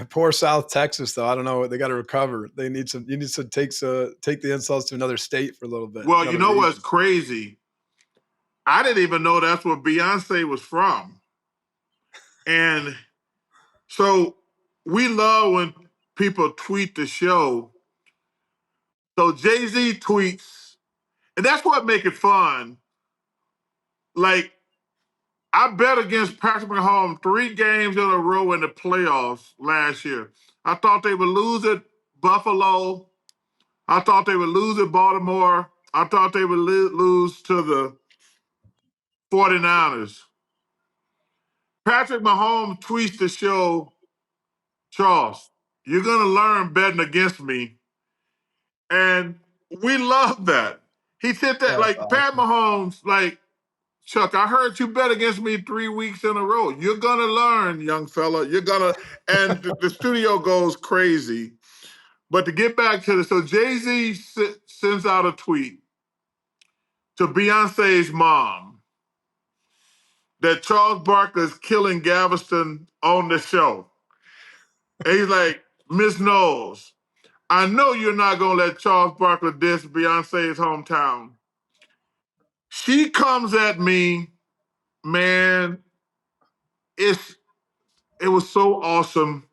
Poor South Texas, though. I don't know. They got to recover. You need to take the insults to another state for a little bit. Well, you know what's crazy? I didn't even know that's where Beyonce was from. And so we love when people tweet the show. So Jay-Z tweets, and that's what make it fun. Like, I bet against Patrick Mahomes 3 games in a row in the playoffs last year. I thought they would lose at Buffalo. I thought they would lose at Baltimore. I thought they would lose to the 49ers. Patrick Mahomes tweets the show, Charles, you're going to learn betting against me. And we love that. He said that, That's like, Pat awesome. Mahomes, like, Chuck, I heard you bet against me 3 weeks in a row. You're going to learn, young fella. You're going to, and the studio goes crazy. But to get back to this, so Jay-Z sends out a tweet to Beyonce's mom that Charles Barkley is killing Galveston on the show. And he's like, Miss Knowles, I know you're not going to let Charles Barkley diss Beyonce's hometown. She comes at me, man, it was so awesome.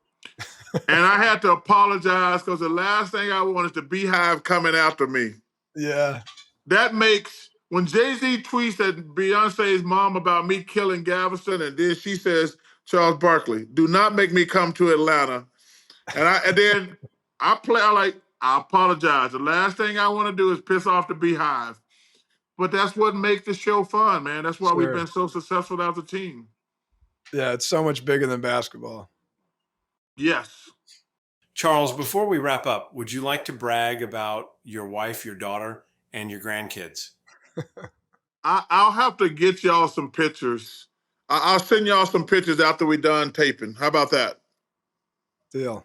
And I had to apologize because the last thing I want is the Beehive coming after me. Yeah. That makes, when Jay-Z tweets at Beyonce's mom about me killing Galveston, and then she says, Charles Barkley, do not make me come to Atlanta. And then I apologize. The last thing I want to do is piss off the Beehive. But that's what makes the show fun, man. That's why we've Sure. been so successful as a team. Yeah, it's so much bigger than basketball. Yes. Charles, before we wrap up, would you like to brag about your wife, your daughter, and your grandkids? I'll have to get y'all some pictures. I'll send y'all some pictures after we're done taping. How about that? Deal.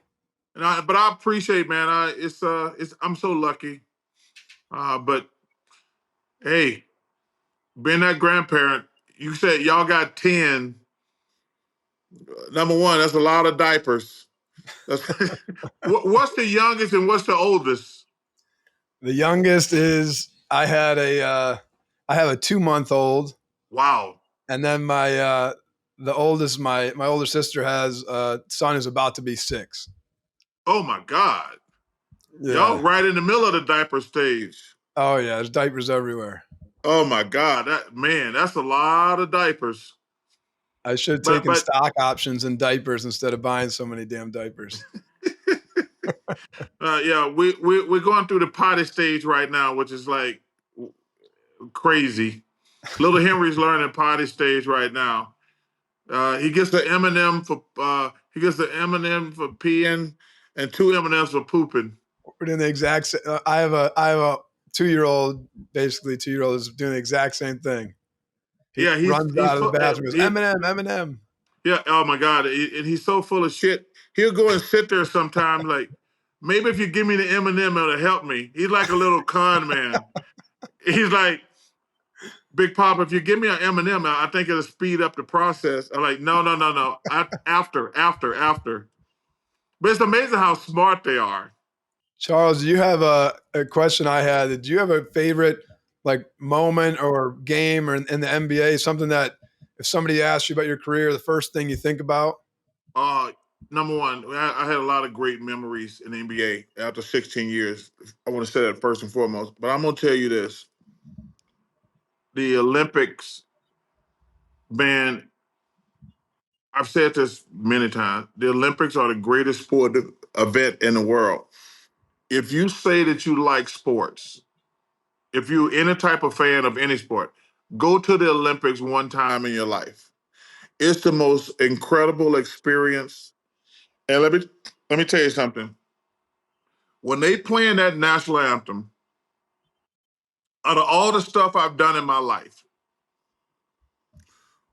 But I appreciate, man. I'm so lucky. But hey, being that grandparent, you said y'all got 10. Number one, that's a lot of diapers. What's the youngest and what's the oldest? The youngest is I have a 2-month-old. Wow. And then the oldest, my older sister has a son who's about to be 6. Oh my God. Yeah. Y'all right in the middle of the diaper stage. Oh yeah, there's diapers everywhere. Oh my God. That's a lot of diapers. I should have taken stock options in diapers instead of buying so many damn diapers. Yeah, we're going through the potty stage right now, which is like crazy. Little Henry's learning potty stage right now. He gets the M&M for peeing and 2 M&Ms for pooping. We're doing the exact same. I have a 2-year-old, basically 2-year-old is doing the exact same thing. He runs out of the bathroom. Goes, M&M. Yeah. Oh my God. And he's so full of shit. He'll go and sit there sometimes like, maybe if you give me the M&M, it'll help me. He's like a little con man. He's like, Big Papa, if you give me an M&M, I think it'll speed up the process. I'm like, no. After. But it's amazing how smart they are. Charles, you have a question I had. Did you have a favorite like moment or game or in the NBA, something that if somebody asked you about your career, the first thing you think about? Number one, I had a lot of great memories in the NBA after 16 years. I want to say that first and foremost. But I'm going to tell you this. The Olympics, man, I've said this many times. The Olympics are the greatest sport event in the world. If you say that you like sports, if you're any type of fan of any sport, go to the Olympics one time in your life. It's the most incredible experience. And let me tell you something. When they playing that national anthem, out of all the stuff I've done in my life,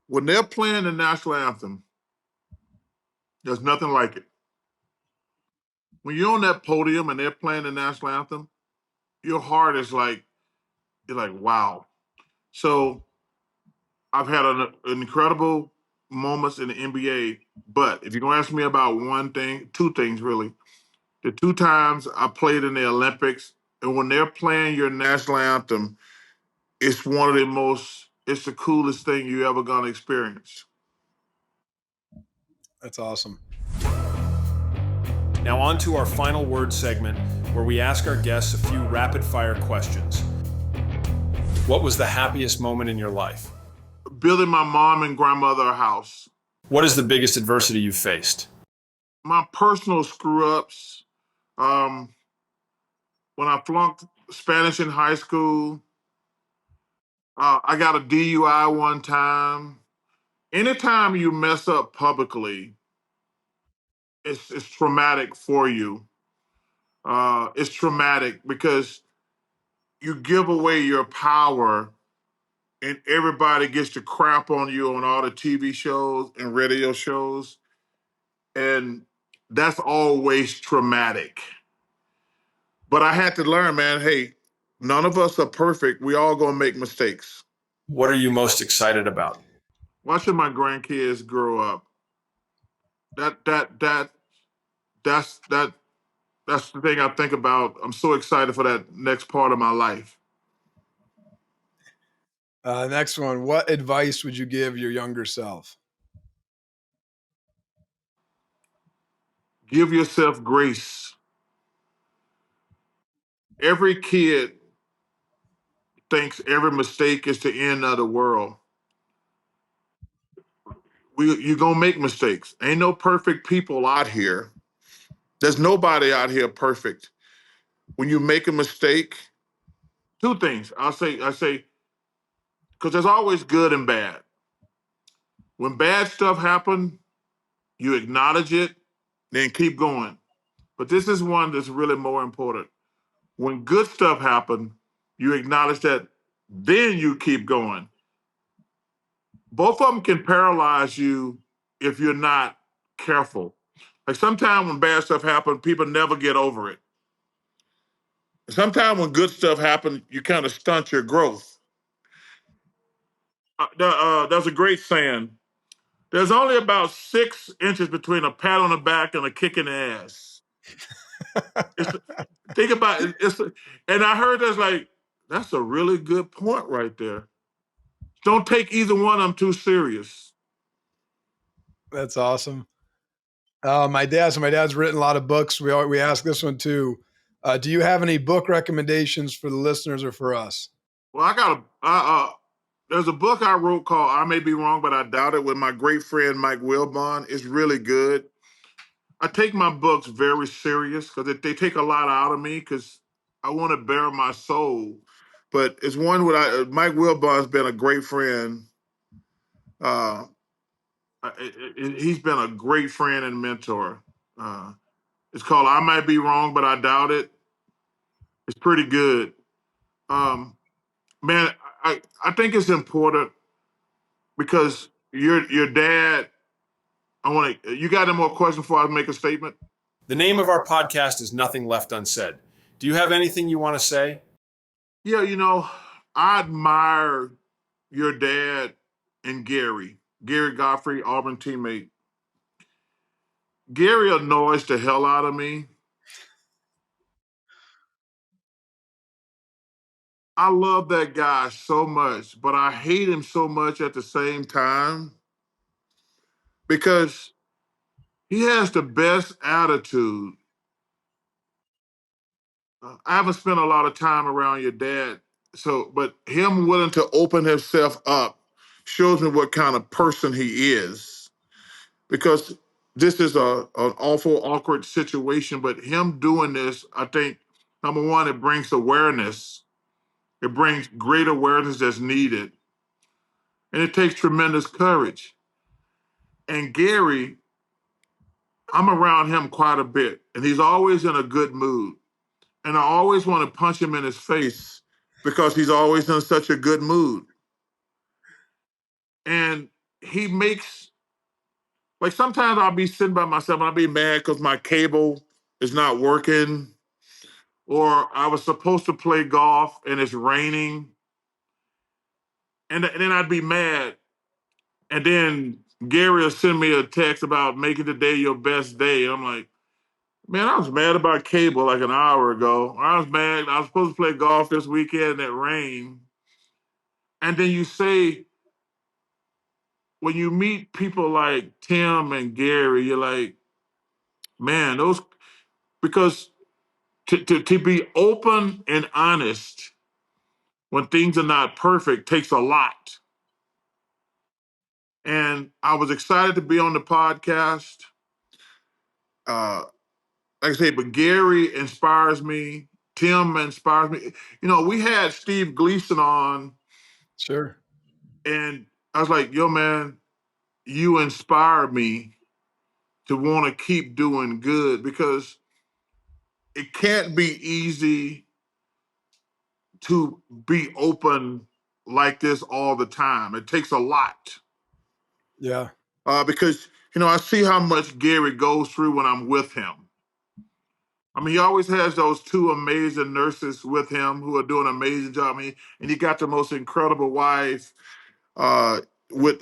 when they're playing the national anthem, there's nothing like it. When you're on that podium and they're playing the national anthem, your heart is like, you're like, wow. So I've had an incredible moments in the NBA, but if you're gonna ask me about one thing, 2 things really. The 2 times I played in the Olympics, and when they're playing your national anthem, it's the coolest thing you ever gonna experience. That's awesome. Now on to our final word segment, where we ask our guests a few rapid fire questions. What was the happiest moment in your life? Building my mom and grandmother a house. What is the biggest adversity you've faced? My personal screw ups. Um, when I flunked Spanish in high school, I got a DUI one time. Anytime you mess up publicly, it's traumatic for you. It's traumatic because you give away your power and everybody gets to crap on you on all the TV shows and radio shows. And that's always traumatic. But I had to learn, man, hey, none of us are perfect. We all gonna make mistakes. What are you most excited about? Watching my grandkids grow up. That that that that's that that's the thing I think about. I'm so excited for that next part of my life. Next one. What advice would you give your younger self? Give yourself grace. Every kid thinks every mistake is the end of the world. You're gonna make mistakes. Ain't no perfect people out here. There's nobody out here perfect. When you make a mistake, two things. I say, because there's always good and bad. When bad stuff happen, you acknowledge it, then keep going. But this is one that's really more important. When good stuff happen, you acknowledge that, then you keep going. Both of them can paralyze you if you're not careful. Like sometimes when bad stuff happens, people never get over it. Sometimes when good stuff happens, you kind of stunt your growth. There's a great saying. There's only about 6 inches between a pat on the back and a kick in the ass. It's, think about it. And I heard that's a really good point right there. Don't take either one of them too serious. That's awesome. My dad's written a lot of books. We ask this one too. Do you have any book recommendations for the listeners or for us? Well, there's a book I wrote called I May Be Wrong, But I Doubt It with my great friend Mike Wilbon. It's really good. I take my books very serious because they take a lot out of me because I want to bare my soul. But it's one where Mike Wilbon's been a great friend. Uh, he's been a great friend and mentor. Uh, it's called I Might Be Wrong, But I Doubt It. It's pretty good. Um, man, I think it's important because your dad. I want to. You got any more questions before I make a statement? The name of our podcast is Nothing Left Unsaid. Do you have anything you want to say? Yeah, I admire your dad and Gary Godfrey, Auburn teammate. Gary annoys the hell out of me. I love that guy so much, but I hate him so much at the same time because he has the best attitude. I haven't spent a lot of time around your dad, but him willing to open himself up shows me what kind of person he is. Because this is an awful, awkward situation, but him doing this, I think, number one, it brings awareness. It brings great awareness that's needed. And it takes tremendous courage. And Gary, I'm around him quite a bit, and he's always in a good mood. And I always want to punch him in his face because he's always in such a good mood. And he makes, like, sometimes I'll be sitting by myself and I'll be mad because my cable is not working, or I was supposed to play golf and it's raining. And then I'd be mad. And then Gary will send me a text about making today your best day. And I'm like, man, I was mad about cable like an hour ago. I was mad. I was supposed to play golf this weekend and it rained. And then you say, when you meet people like Tim and Gary, you're like, man, those, because to be open and honest when things are not perfect takes a lot. And I was excited to be on the podcast. Uh, like I say, but Gary inspires me. Tim inspires me. You know, we had Steve Gleason on, Sure. and I was like, yo, man, you inspire me to want to keep doing good, because it can't be easy to be open like this all the time. It takes a lot. Yeah. Because, you know, I see how much Gary goes through when I'm with him. I mean, he always has those two amazing nurses with him who are doing an amazing job. I mean, and he got the most incredible wife. With,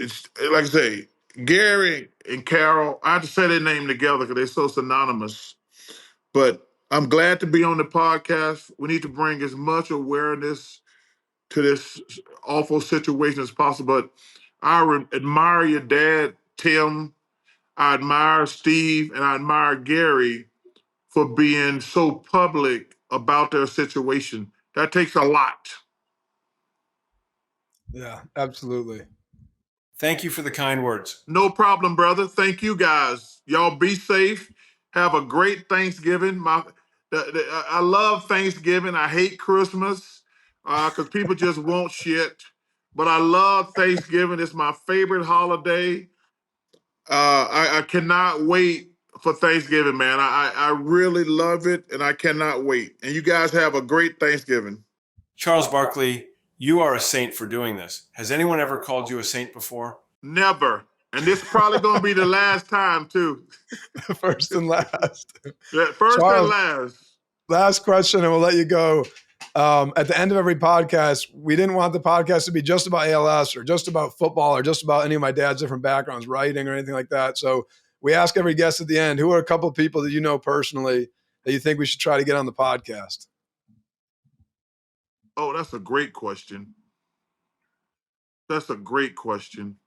like I say, Gary and Carol, I have to say their name together because they're so synonymous. But I'm glad to be on the podcast. We need to bring as much awareness to this awful situation as possible. But I admire your dad, Tim. I admire Steve, and I admire Gary for being so public about their situation. That takes a lot. Yeah, absolutely. Thank you for the kind words. No problem, brother. Thank you, guys. Y'all be safe. Have a great Thanksgiving. I love Thanksgiving. I hate Christmas because people just want shit. But I love Thanksgiving. It's my favorite holiday. I cannot wait for Thanksgiving, man. I really love it, and I cannot wait. And you guys have a great Thanksgiving. Charles Barkley, you are a saint for doing this. Has anyone ever called you a saint before? Never. And this is probably going to be the last time, too. First and last. Yeah, first Charles, and last. last question, and we'll let you go. At the end of every podcast, we didn't want the podcast to be just about ALS or just about football or just about any of my dad's different backgrounds, writing or anything like that. So we ask every guest at the end, who are a couple of people that you know personally that you think we should try to get on the podcast? Oh, that's a great question. That's a great question.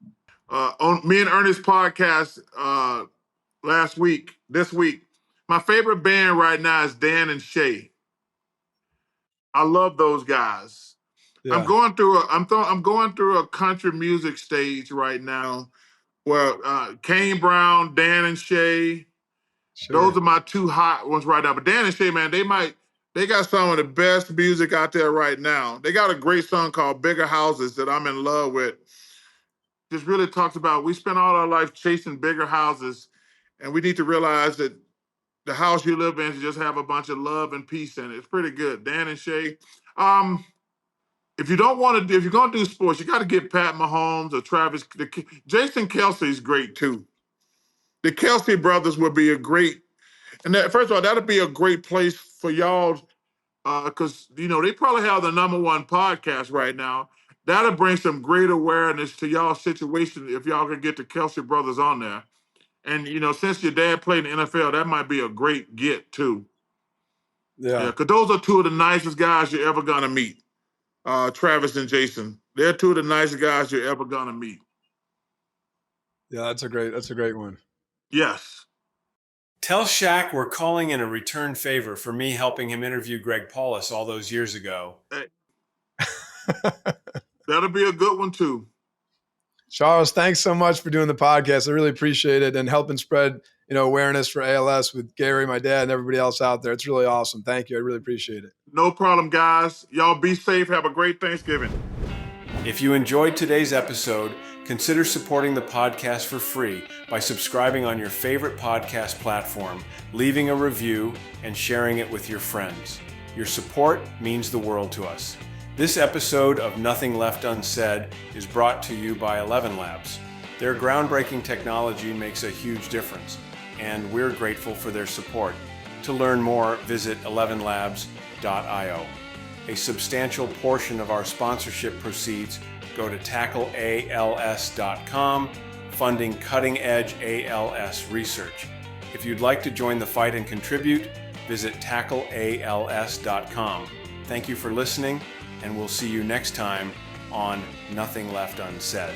On me and Ernest podcast this week, my favorite band right now is Dan and Shay. I love those guys. Yeah, I'm going through a country music stage right now where Kane Brown, Dan and Shay, those sure. are my two hot ones right now. But Dan and Shay, man, they got some of the best music out there right now. They got a great song called Bigger Houses that I'm in love with. Just really talks about we spend all our life chasing bigger houses, and we need to realize that the house you live in should just have a bunch of love and peace in it. It's pretty good. Dan and Shay. If you're gonna do sports, you got to get Pat Mahomes or Travis. Jason Kelsey's great too. The Kelsey brothers would be a great, and first of all, that'd be a great place for y'all, because you know they probably have the #1 podcast right now. That'll bring some great awareness to y'all situation if y'all can get the Kelsey brothers on there. And you know, since your dad played in the NFL, that might be a great get too. Yeah, Yeah, because those are two of the nicest guys you're ever gonna meet. Travis and Jason. They're two of the nicest guys you're ever gonna meet. yeah, that's a great one. Yes. Tell Shaq we're calling in a return favor for me helping him interview Greg Paulus all those years ago. Hey, that'll be a good one too. Charles, thanks so much for doing the podcast. I really appreciate it and helping spread, awareness for ALS with Gary, my dad, and everybody else out there. It's really awesome. Thank you. I really appreciate it. No problem, guys. Y'all be safe. Have a great Thanksgiving. If you enjoyed today's episode, consider supporting the podcast for free by subscribing on your favorite podcast platform, leaving a review, and sharing it with your friends. Your support means the world to us. This episode of Nothing Left Unsaid is brought to you by 11 Labs. Their groundbreaking technology makes a huge difference, and we're grateful for their support. To learn more, visit 11labs.io. A substantial portion of our sponsorship proceeds go to tackleals.com, funding cutting-edge ALS research. If you'd like to join the fight and contribute, visit tackleals.com. Thank you for listening, and we'll see you next time on Nothing Left Unsaid.